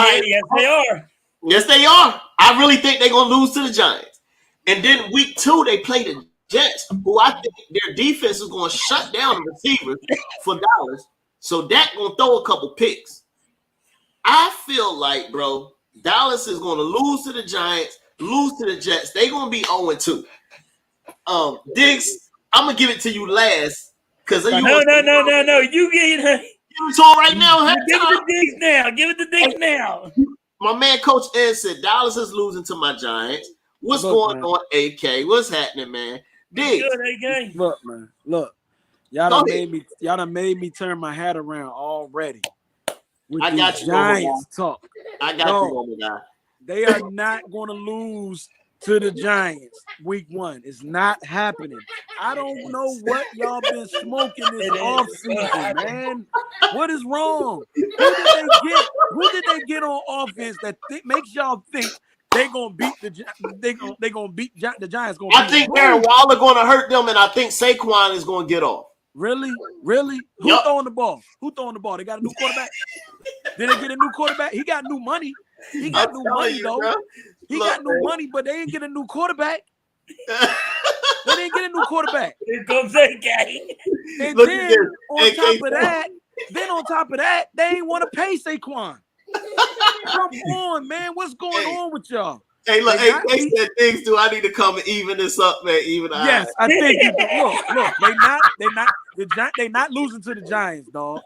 they are. Yes, they are. I really think they're gonna lose to the Giants. And then week 2, they play the Jets, who I think their defense is gonna shut down the receivers for Dallas. So Dak gonna throw a couple picks. I feel like, bro, Dallas is gonna lose to the Giants, lose to the Jets. They're gonna be 0-2. Diggs, I'm gonna give it to you last because no. You get it. Give it to him right now. Give it to Diggs now. Give it to Diggs now. My man, Coach Ed said Dallas is losing to my Giants. What's going on, AK? What's happening, man? Diggs. Good, AK. Look, man. Look. Y'all done made me turn my hat around already. I got you, Giants talk. I got you, guy. They are not going to lose to the Giants week 1. It's not happening. I don't know what y'all been smoking this offseason, man. What is wrong? Who did they get on offense that makes y'all think they're gonna beat the Giants? I think Darren Waller gonna hurt them, and I think Saquon is gonna get off. Really? Who's throwing the ball? They got a new quarterback. Did they get a new quarterback? He got new money. He got new money, though. Bro. He got new money, but they ain't get a new quarterback. They didn't get a new quarterback. Here comes that guy. And then on top of that, they ain't want to pay Saquon. Come on, man. What's going on with y'all? Hey, look, they said things. Do I need to come and even this up, man? Yes, I think you do. Look. They not losing to the Giants, dog.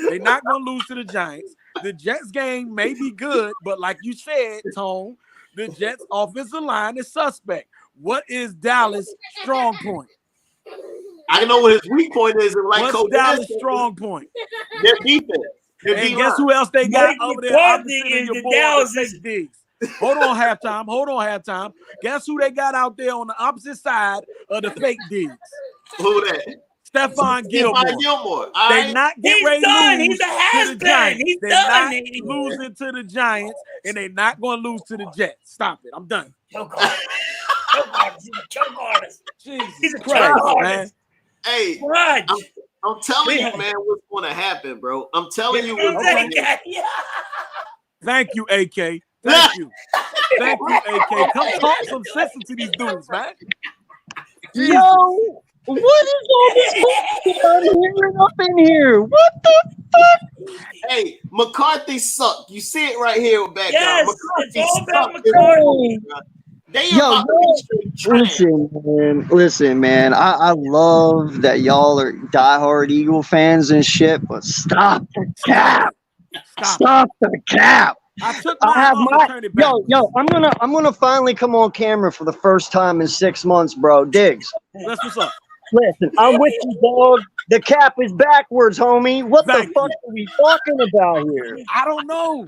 They're not gonna lose to the Giants. The Jets game may be good, but like you said, Tone, the Jets offensive line is suspect. What is Dallas' strong point? I know what his weak point is. What's Coach Dallas' strong point? Their defense. And guess who else they got over there? Hold on, halftime. Guess who they got out there on the opposite side of the fake Diggs? Who that? Stephon Gilmore. They not get ready to lose to the Giants. They're not losing to the Giants, and they're not going to lose to the Jets. Stop it. I'm done. Choke artist. Jesus Christ, man. Hey, I'm telling you, man, what's going to happen, bro. I'm telling you what's going to happen. Thank you, AK. Thank you, AK. Come talk some sense to these dudes, man. Jesus. Yo, what is all this I'm hearing up in here? What the fuck? Hey, McCarthy sucked. You see it right here back yes, McCarthy it's all about McCarthy. Listen, man. I love that y'all are diehard Eagle fans and shit, but stop the cap. Stop the cap. I'm gonna finally come on camera for the first time in 6 months, bro. Diggs. That's what's up. Listen, I'm with you, dog. The cap is backwards, homie. What the fuck are we talking about here? I don't know.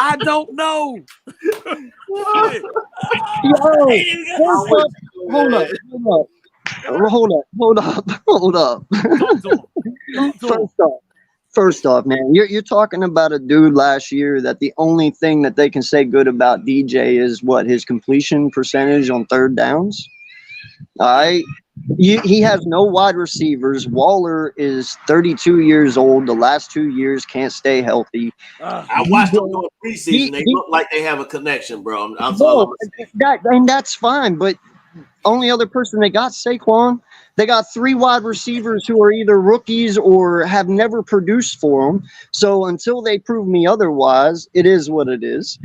I don't know. Hold up. First off, man, you're talking about a dude last year that the only thing that they can say good about DJ is what, his completion percentage on third downs. All right. He has no wide receivers. Waller is 32 years old. The last 2 years can't stay healthy. I watched them during preseason. They look like they have a connection, bro. And that's fine. But only other person they got, Saquon. They got 3 wide receivers who are either rookies or have never produced for them. So until they prove me otherwise, it is what it is.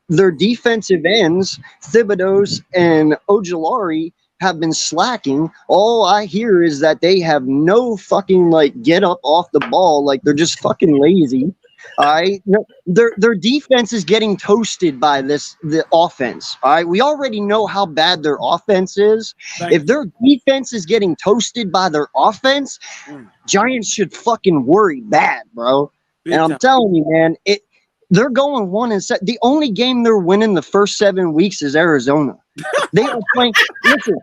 Their defensive ends, Thibodeau and Ojulari, have been slacking. All I hear is that they have no fucking get up off the ball. Like they're just fucking lazy. All right. Their defense is getting toasted by the offense. All right. We already know how bad their offense is. If their defense is getting toasted by their offense, Giants should fucking worry bad, bro. And I'm telling you, man, they're going 1-7. The only game they're winning the first 7 weeks is Arizona. They are playing. Listen,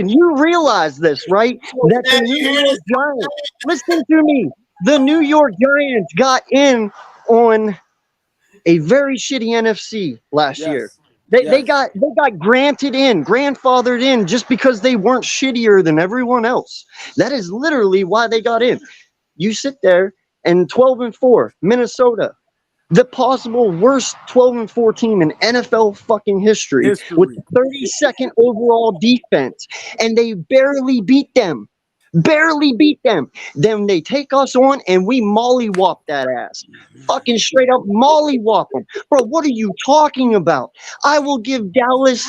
you realize this, right? That the New York Giants. Listen to me. The New York Giants got in on a very shitty NFC last year. Yes. They got grandfathered in just because they weren't shittier than everyone else. That is literally why they got in. You sit there and 12-4, Minnesota, the possible worst 12-4 team in NFL fucking history with 32nd overall defense, and they barely beat them. Barely beat them. Then they take us on and we mollywop that ass. Fucking straight up mollywop them. Bro, what are you talking about? I will give Dallas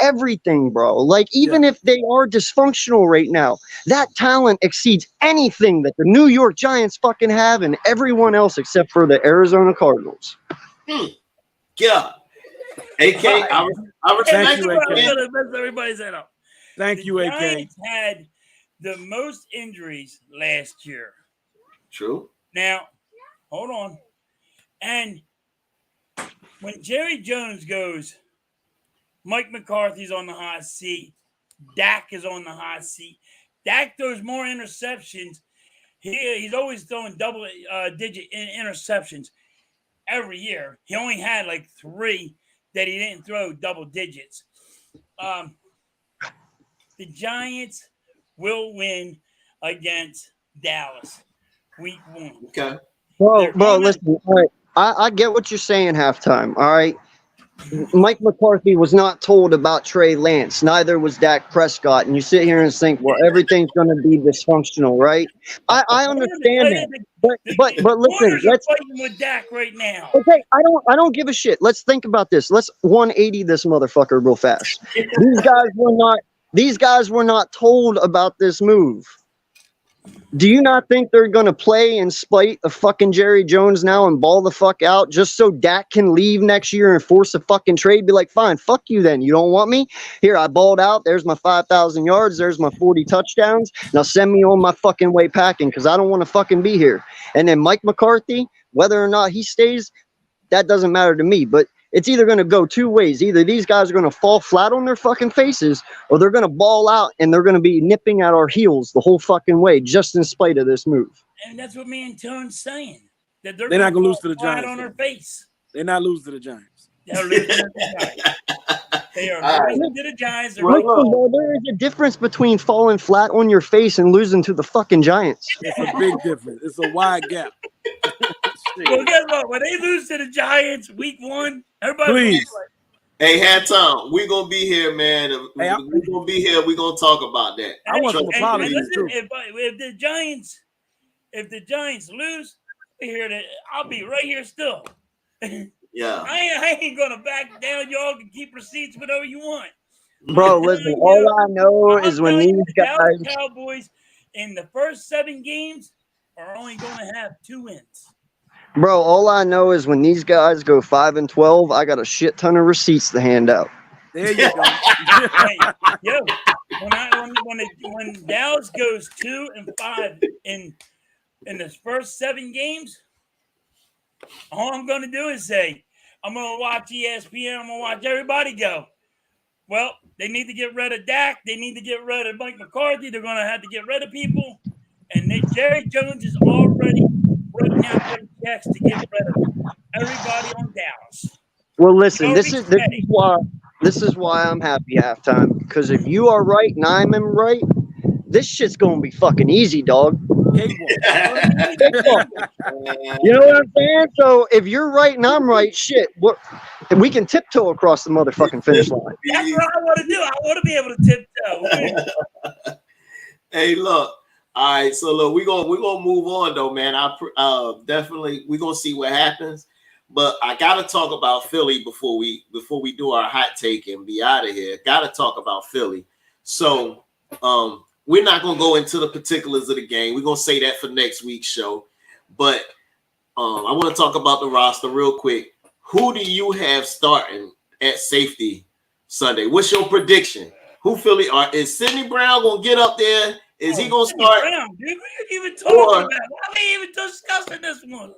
everything, bro. Like, even if they are dysfunctional right now, that talent exceeds anything that the New York Giants fucking have and everyone else except for the Arizona Cardinals. Yeah. AK, I Thank you, AK. Everybody's head up. Thank you, AK. Giants had the most injuries last year. True. Now, hold on. And when Jerry Jones goes, Mike McCarthy's on the hot seat. Dak is on the hot seat. Dak throws more interceptions. He's always throwing double-digit interceptions every year. He only had like 3 that he didn't throw double digits. The Giants will win against Dallas week 1. Okay. Bro, listen. All right, I get what you're saying halftime. All right. Mike McCarthy was not told about Trey Lance. Neither was Dak Prescott. And you sit here and think, well, everything's going to be dysfunctional, right? I understand that. But listen, let's fighting with Dak right now. Okay, I don't give a shit. Let's think about this. Let's 180 this motherfucker real fast. These guys were not told about this move. Do you not think they're going to play in spite of fucking Jerry Jones now and ball the fuck out just so Dak can leave next year and force a fucking trade? Be like, fine, fuck you then. You don't want me? Here, I balled out. There's my 5,000 yards. There's my 40 touchdowns. Now send me on my fucking way packing because I don't want to fucking be here. And then Mike McCarthy, whether or not he stays, that doesn't matter to me. But it's either going to go 2 ways. Either these guys are going to fall flat on their fucking faces or they're going to ball out and they're going to be nipping at our heels the whole fucking way just in spite of this move. And that's what me and Tone's saying. That they're not going to lose to the flat Giants. on their face. They're not losing to the Giants. They're losing to the Giants. They are losing to the Giants. Bro, there is a difference between falling flat on your face and losing to the fucking Giants. It's a big difference. It's a wide gap. Well, guess what? When they lose to the Giants week 1, everybody. Please. Hey, Tom, we're gonna be here, man. We're gonna be here. We're gonna talk about that. I want some apologies too. If the Giants lose, I'll be right here still. Yeah. I ain't gonna back down. Y'all can keep receipts whatever you want. Bro, listen, all I know is when these guys Cowboys in the first 7 games are only gonna have 2 wins. Bro, all I know is when these guys go 5-12, I got a shit ton of receipts to hand out. There you go. Yo, when Dallas goes 2-5 in the first 7 games, all I'm gonna do is say, I'm gonna watch ESPN, I'm gonna watch everybody go. Well, they need to get rid of Dak, they need to get rid of Mike McCarthy, they're gonna have to get rid of people, and Jerry Jones is already writing out their checks to get rid of everybody on Dallas. Well, listen, this is why I'm happy halftime. Because if you are right and I'm right, this shit's gonna be fucking easy, dog. You know what I'm saying? So if you're right and I'm right, shit, we can tiptoe across the motherfucking finish line. That's what I want to do. I want to be able to tiptoe. Hey, look. All right, so look, we're gonna move on though, man. Definitely we're gonna see what happens. But I gotta talk about Philly before we do our hot take and be out of here. Gotta talk about Philly. So we're not gonna go into the particulars of the game. We're gonna say that for next week's show. But I want to talk about the roster real quick. Who do you have starting at safety Sunday? What's your prediction? Who Philly is Sidney Brown gonna get up there? Is he gonna start? Brown, dude, what are you even talking about? Why are we even discussing this one?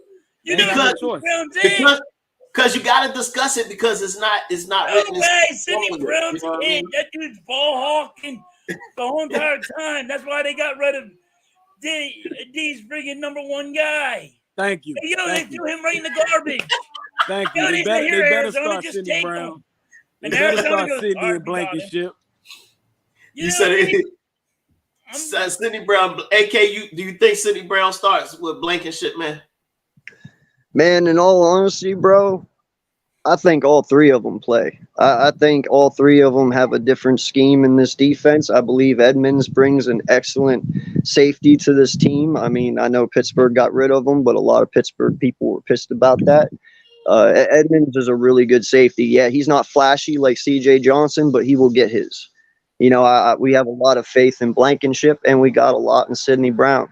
Because you got to discuss it because it's not. No way, Sidney Brown's kid. That dude's ball hawking the whole entire time. That's why they got rid of D's friggin' number 1 guy. Thank you. Hey, yo, Thank they you. threw him right in the garbage. Thank you. Yo, They they better, say, they here, better Arizona, start just Sidney take Brown. them. They And better Arizona start goes, Sidney all right, and we got it. Blankenship. You said know what I mean? it. Sidney Brown, AK, do you think Sidney Brown starts with Blankenship, man? Man, in all honesty, bro, I think all three of them play. I think all three of them have a different scheme in this defense. I believe Edmonds brings an excellent safety to this team. I mean, I know Pittsburgh got rid of him, but a lot of Pittsburgh people were pissed about that. Edmonds is a really good safety. Yeah, he's not flashy like C.J. Johnson, but he will get his. We have a lot of faith in Blankenship, and we got a lot in Sidney Brown.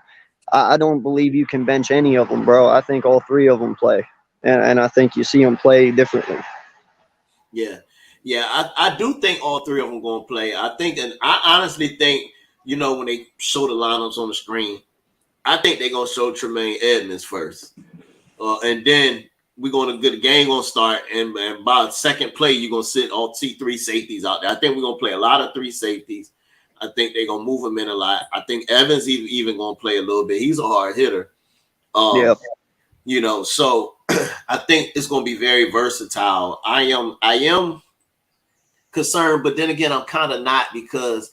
I don't believe you can bench any of them, bro. I think all three of them play, and I think you see them play differently. Yeah, I do think all three of them going to play. I honestly think, when they show the lineups on the screen, I think they're going to show Tremaine Edmonds first, and then we're going to get the game going to start, and by the second play, you're going to see three safeties out there. I think we're going to play a lot of three safeties. I think they're going to move him in a lot. I think Evans even going to play a little bit. He's a hard hitter. Yeah. So I think it's going to be very versatile. I am concerned, but then again, I'm kind of not, because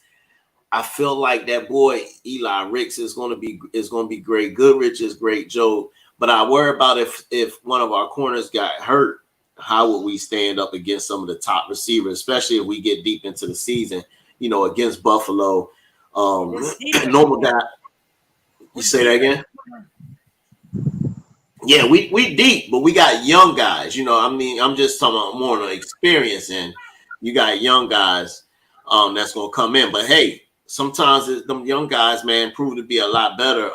I feel like that boy Eli Ricks is going to be great. Goodrich is great, Joe. But I worry about if one of our corners got hurt, how would we stand up against some of the top receivers, especially if we get deep into the season, against Buffalo. Normal guy. You say that again? Yeah, we deep, but we got young guys. I'm just talking about more on experience, and you got young guys that's gonna come in. But hey, sometimes them young guys, man, prove to be a lot better.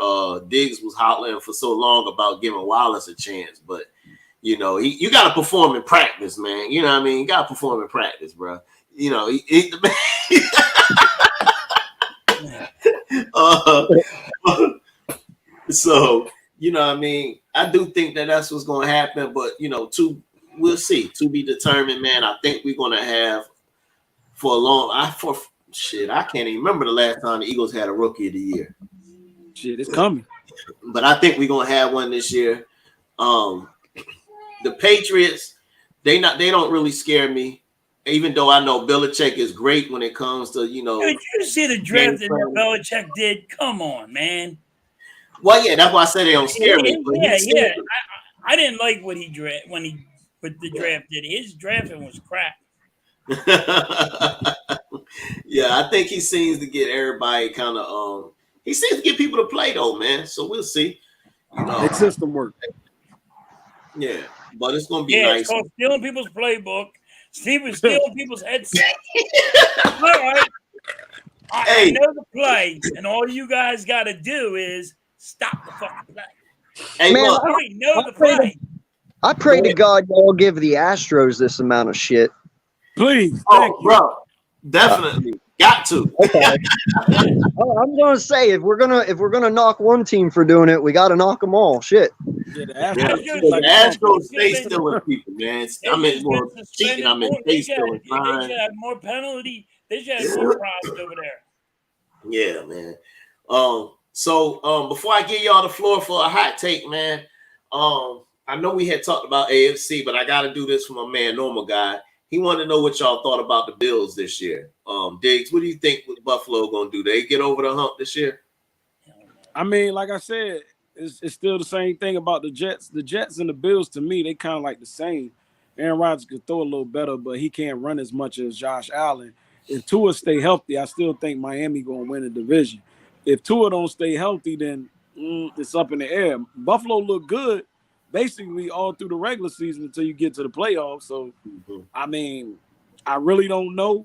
Diggs was hollering for so long about giving Wallace a chance, but you got to perform in practice, man. You know what I mean? You got to perform in practice, bro. So, what I mean? I do think that's what's going to happen, but, we'll see. To be determined, man. I think we're going to have I can't even remember the last time the Eagles had a rookie of the year. Shit, it's coming. But I think we're going to have one this year. The Patriots, they don't really scare me, even though I know Belichick is great when it comes to, Did you see the draft that Belichick did? Come on, man. Well, yeah, that's why I said they don't scare me. Yeah. I didn't like what he what the draft did. His drafting was crap. Yeah, I think he seems to get everybody kind of he seems to get people to play though, man. So we'll see. That system work. Yeah, but it's gonna be nice. It's called stealing people's playbook. Stealing people's headset. All right. I know the play, and all you guys got to do is stop the fucking play. Hey, man, look, I already know the play. I pray to God y'all give the Astros this amount of shit. Please, bro, definitely got to. Okay. I'm gonna say if we're gonna knock one team for doing it, we got to knock them all. Shit. Yeah, the Astros stay stealing people, man. Cheating. They stealing. They should have more penalty. They should have more problems over there. Yeah, man. So before I give y'all the floor for a hot take, man, I know we had talked about AFC, but I got to do this for my man, Normal Guy. He wanted to know what y'all thought about the Bills this year. Diggs, what do you think Buffalo going to do? They get over the hump this year? I mean, like I said, it's still the same thing about the Jets. The Jets and the Bills, to me, they kind of like the same. Aaron Rodgers could throw a little better, but he can't run as much as Josh Allen. If Tua stay healthy, I still think Miami going to win the division. If Tua don't stay healthy, then it's up in the air. Buffalo look good basically all through the regular season until you get to the playoffs. So, I mean, I really don't know.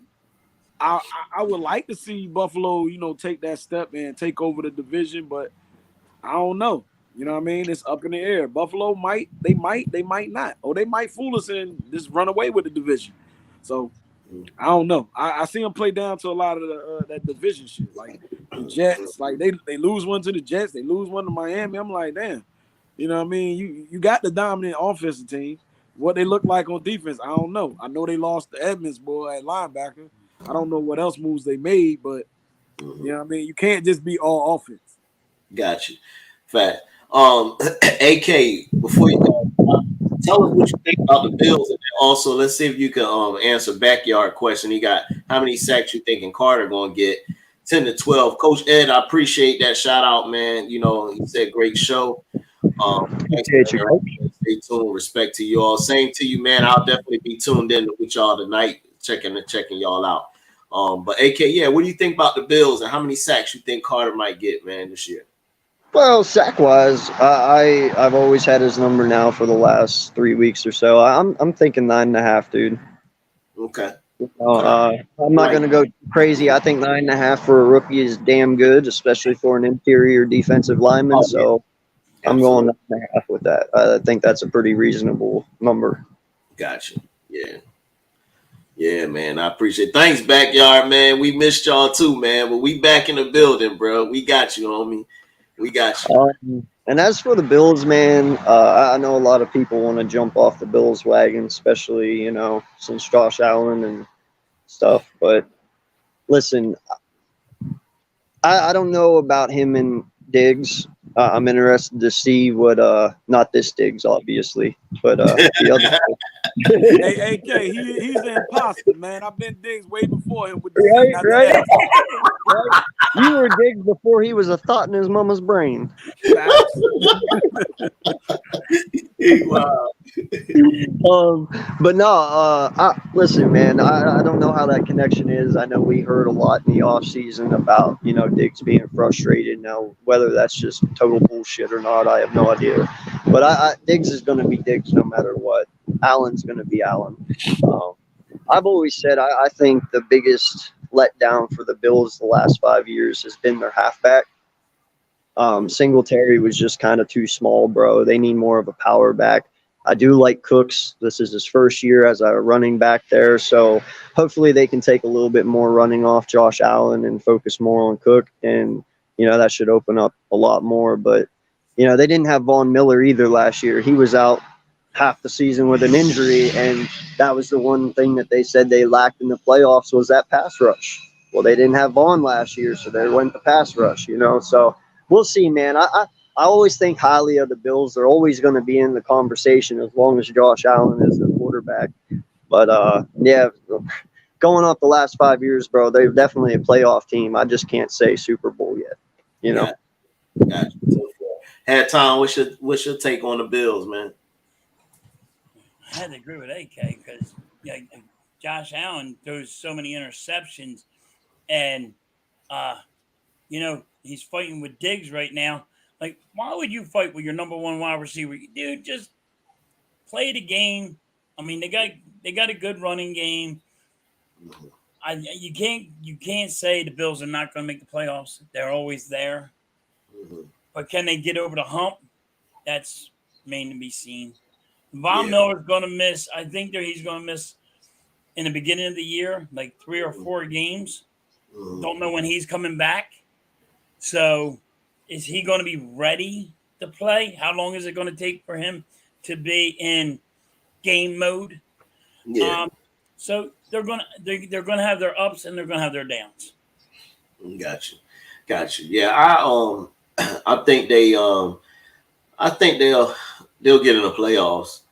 I would like to see Buffalo, take that step and take over the division, but I don't know. You know what I mean? It's up in the air. Buffalo might not. Or they might fool us and just run away with the division. So, I don't know. I see them play down to a lot of that division shit. Like the Jets, like they lose one to the Jets, they lose one to Miami. I'm like, damn. You know what I mean? You got the dominant offensive team. What they look like on defense, I don't know. I know they lost the Edmonds boy at linebacker. I don't know what else moves they made, but you know what I mean? You can't just be all offense. Got you. Fact. AK, before you go, tell us what you think about the Bills, and then also let's see if you can answer backyard question. He got how many sacks you thinking Carter gonna get? 10 to 12. Coach Ed, I appreciate that shout out, man. You know, he said great show. Thanks, Appreciate you, man. Coach. Stay tuned. Respect to you all. Same to you, man. I'll definitely be tuned in with y'all tonight, checking y'all out. But AK, yeah, what do you think about the Bills and how many sacks you think Carter might get, man, this year? Well, sack wise, I've always had his number now for the last 3 weeks or so. I'm thinking 9.5, dude. Okay. I'm not going to go crazy. I think 9.5 for a rookie is damn good, especially for an interior defensive lineman. So I'm going 9.5 with that. I think that's a pretty reasonable number. Gotcha. Yeah. Yeah, man. I appreciate it. Thanks, Backyard, man. We missed y'all too, man. But we back in the building, bro. We got you, homie. We got you. And as for the Bills, man, I know a lot of people want to jump off the Bills wagon, especially, you know, since Josh Allen and stuff. But listen, I don't know about him and Diggs. I'm interested to see what, not this Diggs, obviously, but the other. Hey, AK, he's an imposter, man. I've been Diggs way before him with the Right. You were Diggs before he was a thought in his mama's brain. Wow. But no, listen, man, I don't know how that connection is. I know we heard a lot in the offseason about, you know, Diggs being frustrated. Now, whether that's just total bullshit or not, I have no idea. But Diggs is going to be Diggs no matter what. Allen's going to be Allen. I've always said I think the biggest letdown for the Bills the last 5 years has been their halfback. Singletary was just kind of too small, bro. They need more of a power back. I do like Cooks. This is his first year as a running back there, so hopefully they can take a little bit more running off Josh Allen and focus more on Cook, and you know that should open up a lot more. But you know they didn't have Von Miller either last year. He was out half the season with an injury, and that was the one thing that they said they lacked in the playoffs was that pass rush. Well, they didn't have Vaughn last year, so they went the pass rush, you know. So we'll see, man. I always think highly of the Bills. They're always going to be in the conversation as long as Josh Allen is the quarterback. But, yeah, going up the last 5 years, bro, they're definitely a playoff team. I just can't say Super Bowl yet, you know. Gotcha. Had Tom, what's your take on the Bills, man? I had to agree with AK because Josh Allen throws so many interceptions, and you know he's fighting with Diggs right now. Like, why would you fight with your number one wide receiver, dude? Just play the game. I mean, they got a good running game. You can't say the Bills are not going to make the playoffs. They're always there, but can they get over the hump? That's remain to be seen. Von Miller's going to miss. I think that he's going to miss in the beginning of the year, like 3 or 4 games. Don't know when he's coming back. So is he going to be ready to play? How long is it going to take for him to be in game mode? Yeah. So they're going to have their ups and they're going to have their downs. Gotcha. Yeah, I think they'll get in the playoffs.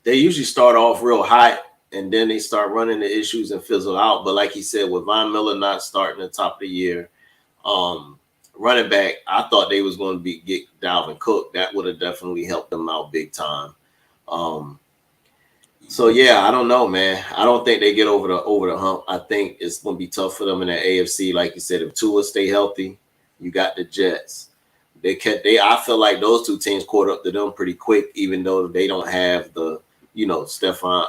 They usually start off real hot and then they start running the issues and fizzle out. But like he said, with Von Miller not starting at the top of the year, running back, I thought they was going to get Dalvin Cook. That would have definitely helped them out big time. So yeah, I don't know, man. I don't think they get over the hump. I think it's going to be tough for them in the AFC. Like you said, if Tua stay healthy, you got the Jets. I feel like those two teams caught up to them pretty quick, even though they don't have the, you know, Stephon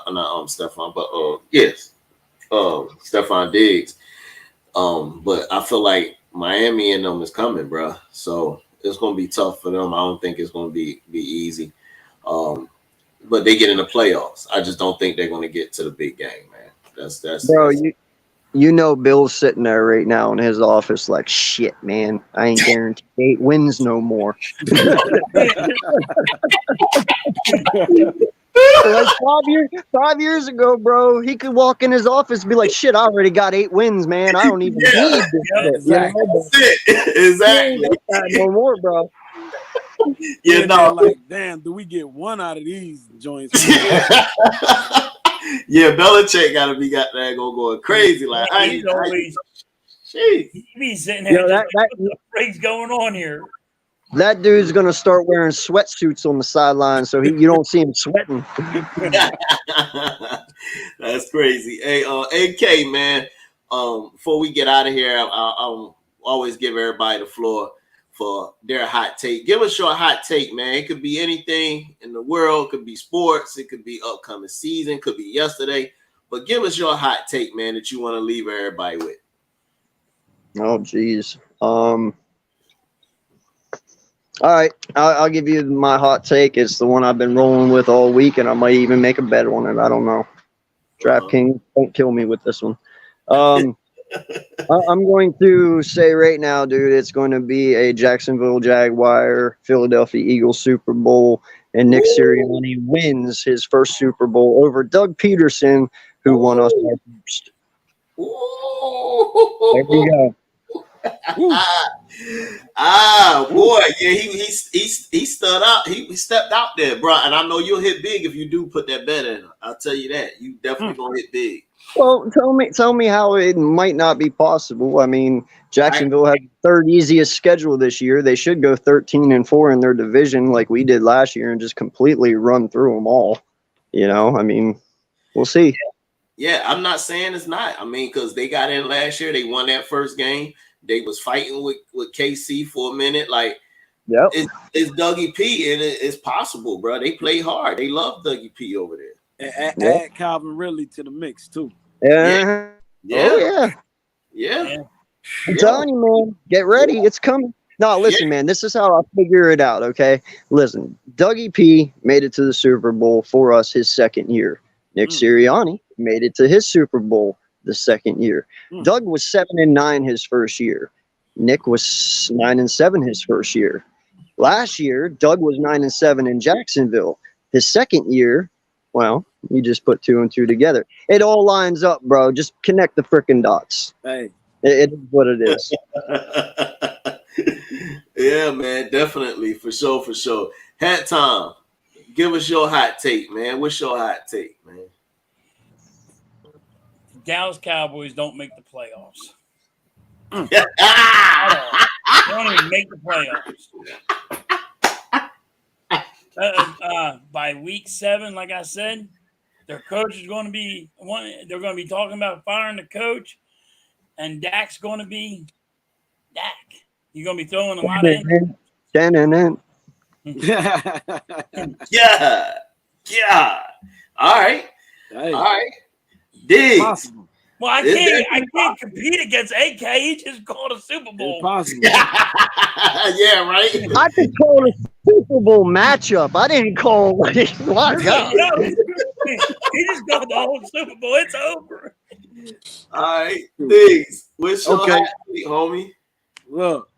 Diggs. But I feel like Miami and them is coming, bro. So it's gonna be tough for them. I don't think it's gonna be easy. But they get in the playoffs. I just don't think they're gonna get to the big game, man. That's bro. You know, Bill's sitting there right now in his office like, shit, man, I ain't guaranteed 8 wins no more. Like 5 years ago, bro, he could walk in his office and be like, shit, I already got 8 wins, man. I don't even need this shit. Exactly. No more, bro. Yeah, no. Like, damn, do we get one out of these joints? Yeah, Belichick gotta be going crazy. Like, he's always. Jeez. He be sitting there just like, what the freak's going on here? That dude's gonna start wearing sweatsuits on the sideline, so you don't see him sweating. That's crazy. Hey, AK, man. Before we get out of here, I'll always give everybody the floor for their hot take. Give us your hot take, man. It could be anything in the world. It could be sports. It could be upcoming season. It could be yesterday. But give us your hot take, man, that you want to leave everybody with. Oh, geez. All right, I'll give you my hot take. It's the one I've been rolling with all week, and I might even make a bet on it. I don't know. DraftKings, don't kill me with this one. I'm going to say right now, dude, it's going to be a Jacksonville Jaguar, Philadelphia Eagles Super Bowl, and Nick Sirianni wins his first Super Bowl over Doug Peterson, who won us our first. There we go. Boy, yeah, he stood out. He stepped out there, bro. And I know you'll hit big if you do put that bet in. I'll tell you that. You definitely gonna hit big. Well, tell me how it might not be possible. I mean, Jacksonville had the third easiest schedule this year. They should go 13-4 in their division like we did last year and just completely run through them all. You know, I mean, we'll see. Yeah, I'm not saying it's not. I mean, because they got in last year, they won that first game. They was fighting with KC for a minute. Like, yep. It's Dougie P, and it's possible, bro. They play hard. They love Dougie P over there. And add Calvin Ridley to the mix, too. Yeah. Yeah. I'm telling you, man, get ready. It's coming. No, listen, man, this is how I figure it out, okay? Listen, Dougie P made it to the Super Bowl for us his second year. Nick Sirianni made it to his Super Bowl the second year. Doug was 7-9 his first year. Nick was 9-7 his first year. Last year, Doug was 9-7 in Jacksonville. His second year, well, you just put 2 and 2 together. It all lines up, bro. Just connect the frickin' dots. Hey, it is what it is. Yeah, man, definitely, for sure. Hat Tom, give us your hot take, man. What's your hot take, man? Dallas Cowboys don't make the playoffs. They don't even make the playoffs. By week 7, like I said, their coach is going to be they're going to be talking about firing the coach, and Dak's going to be Dak. You're going to be throwing a lot of Yeah. All right. Diggs. Well, I can't compete against AK. He just called a Super Bowl. Impossible. Yeah, right. I could call it a Super Bowl matchup. I didn't call my God. No, he just called the whole Super Bowl. It's over. All right, Diggs. What's your hot take, homie? Look,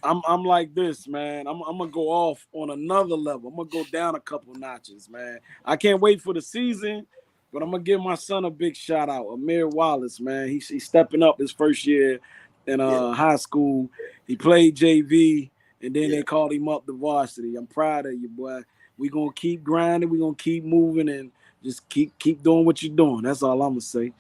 I'm like this, man. I'm gonna go off on another level. I'm gonna go down a couple notches, man. I can't wait for the season. But I'm going to give my son a big shout out, Amir Wallace, man. He's stepping up his first year in high school. He played JV, and then they called him up to varsity. I'm proud of you, boy. We're going to keep grinding. We're going to keep moving and just keep doing what you're doing. That's all I'm going to say.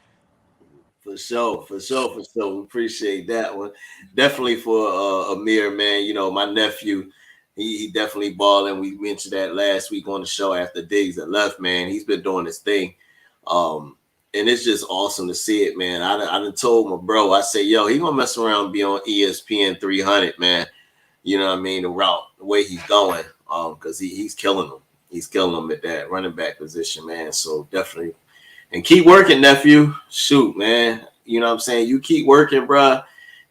For sure. We appreciate that one. Definitely for Amir, man. You know, my nephew, he definitely balling. We mentioned that last week on the show after Diggs had left, man. He's been doing his thing. And it's just awesome to see it, man. I done told my bro, I say, yo, he gonna mess around and be on ESPN 300, man. You know what I mean? The way he's going, because he's killing them. He's killing them at that running back position, man. So definitely, and keep working, nephew. Shoot, man. You know what I'm saying? You keep working, bro,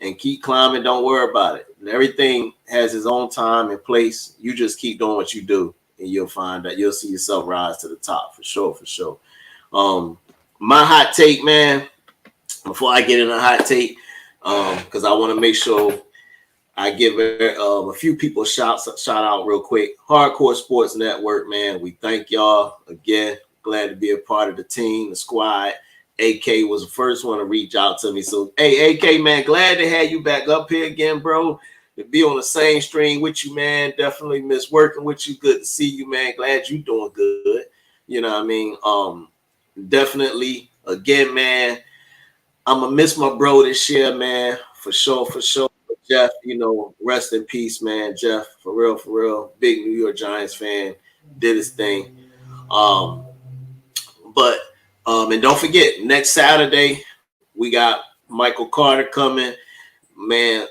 and keep climbing. Don't worry about it. Everything has its own time and place. You just keep doing what you do, and you'll find that you'll see yourself rise to the top for sure. My hot take, man, before I get in a hot take, because I want to make sure I give a few people a shout out real quick. Hardcore Sports Network, man, we thank y'all again. Glad to be a part of the team, the squad. AK was the first one to reach out to me. So, hey, AK, man, glad to have you back up here again, bro. to be on the same string with you, man. Definitely miss working with you. Good to see you, man. Glad you doing good. You know what I mean? Definitely, again, man, I'm going to miss my bro this year, man. For sure. Jeff, you know, rest in peace, man. Jeff, for real. Big New York Giants fan. Did his thing. And don't forget, next Saturday, we got Michael Carter coming. Man,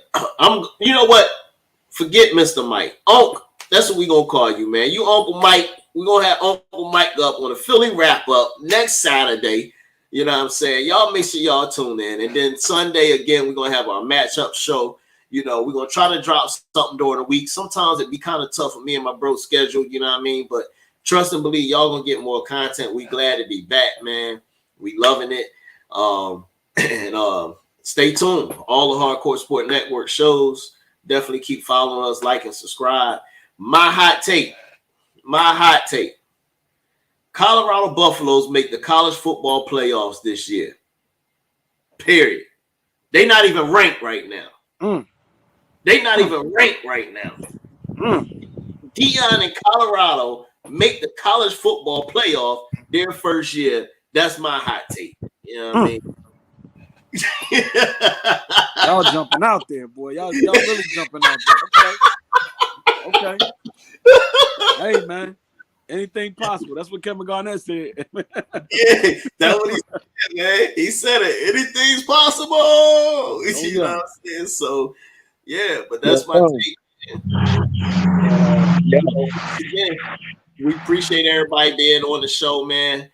you know what? Forget Mr. Mike. Uncle, that's what we gonna call you, man. You Uncle Mike. We're gonna have Uncle Mike up on a Philly wrap up next Saturday. You know what I'm saying? Y'all make sure y'all tune in. And then Sunday, again, we're gonna have our matchup show. You know, we're gonna try to drop something during the week. Sometimes it'd be kind of tough for me and my bro schedule, you know what I mean? But trust and believe, y'all gonna get more content. We glad to be back, man. We loving it. Stay tuned. All the Hardcore Sport Network shows. Definitely keep following us, like and subscribe. My hot take. Colorado Buffaloes make the college football playoffs this year. Period. They not even ranked right now. Deion and Colorado make the college football playoff their first year. That's my hot take. You know what I mean? Y'all jumping out there, boy. Y'all really jumping out there. Okay. Hey, man. Anything possible. That's what Kevin Garnett said. Yeah, that's what he said, man. He said it. Anything's possible. You know what I'm saying? So, yeah, but that's my take. Again, we appreciate everybody being on the show, man.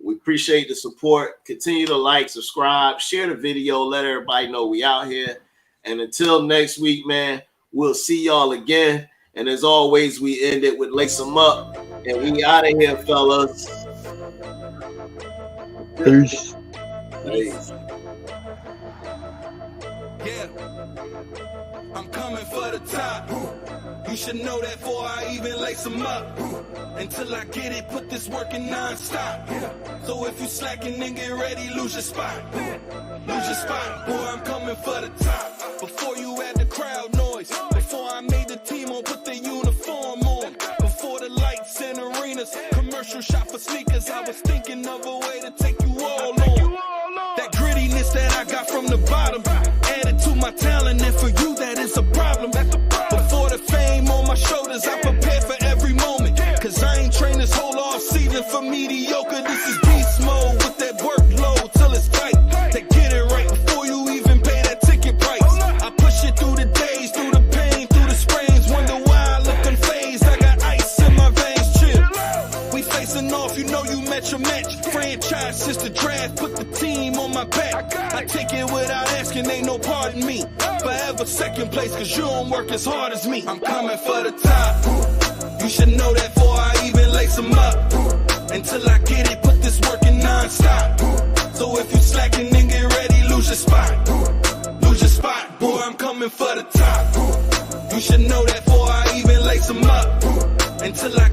We appreciate the support. Continue to like, subscribe, share the video, let everybody know we out here. And until next week, man, we'll see y'all again. And as always, we end it with Lace 'em Up. And we out of here, fellas. Peace. Peace. Yeah, I'm coming for the top. You should know that before I even lace them up. Until I get it, put this work in non-stop. So if you slacking, then get ready, lose your spot. Lose your spot, boy, I'm coming for the top. Before you had the crowd noise, before I made the team on, put the uniform on. Before the lights and arenas, commercial shop for sneakers, I was thinking of a way to take you all on. That grittiness that I got from the bottom, added to my talent, and for you that is a problem. Before the fame on my shoulders, I prepared for every moment. Cause I ain't trained this whole off season for mediocre. This is beast mode with that workload till it's tight. They get it right before you even pay that ticket price. I push it through the days, through the pain, through the sprains. Wonder why I look unfazed. I got ice in my veins, chill. We facing off, you know you met your match. Franchise since the draft, put the team on my back. I take it without asking, ain't no pardon me. Forever second place, cause you don't work as hard as me. I'm coming for the top. You should know that before I even lace them up. Until I get it, put this work in non-stop. So if you slacking, then get ready, lose your spot. Lose your spot, boy, I'm coming for the top. You should know that before I even lace them up. Until I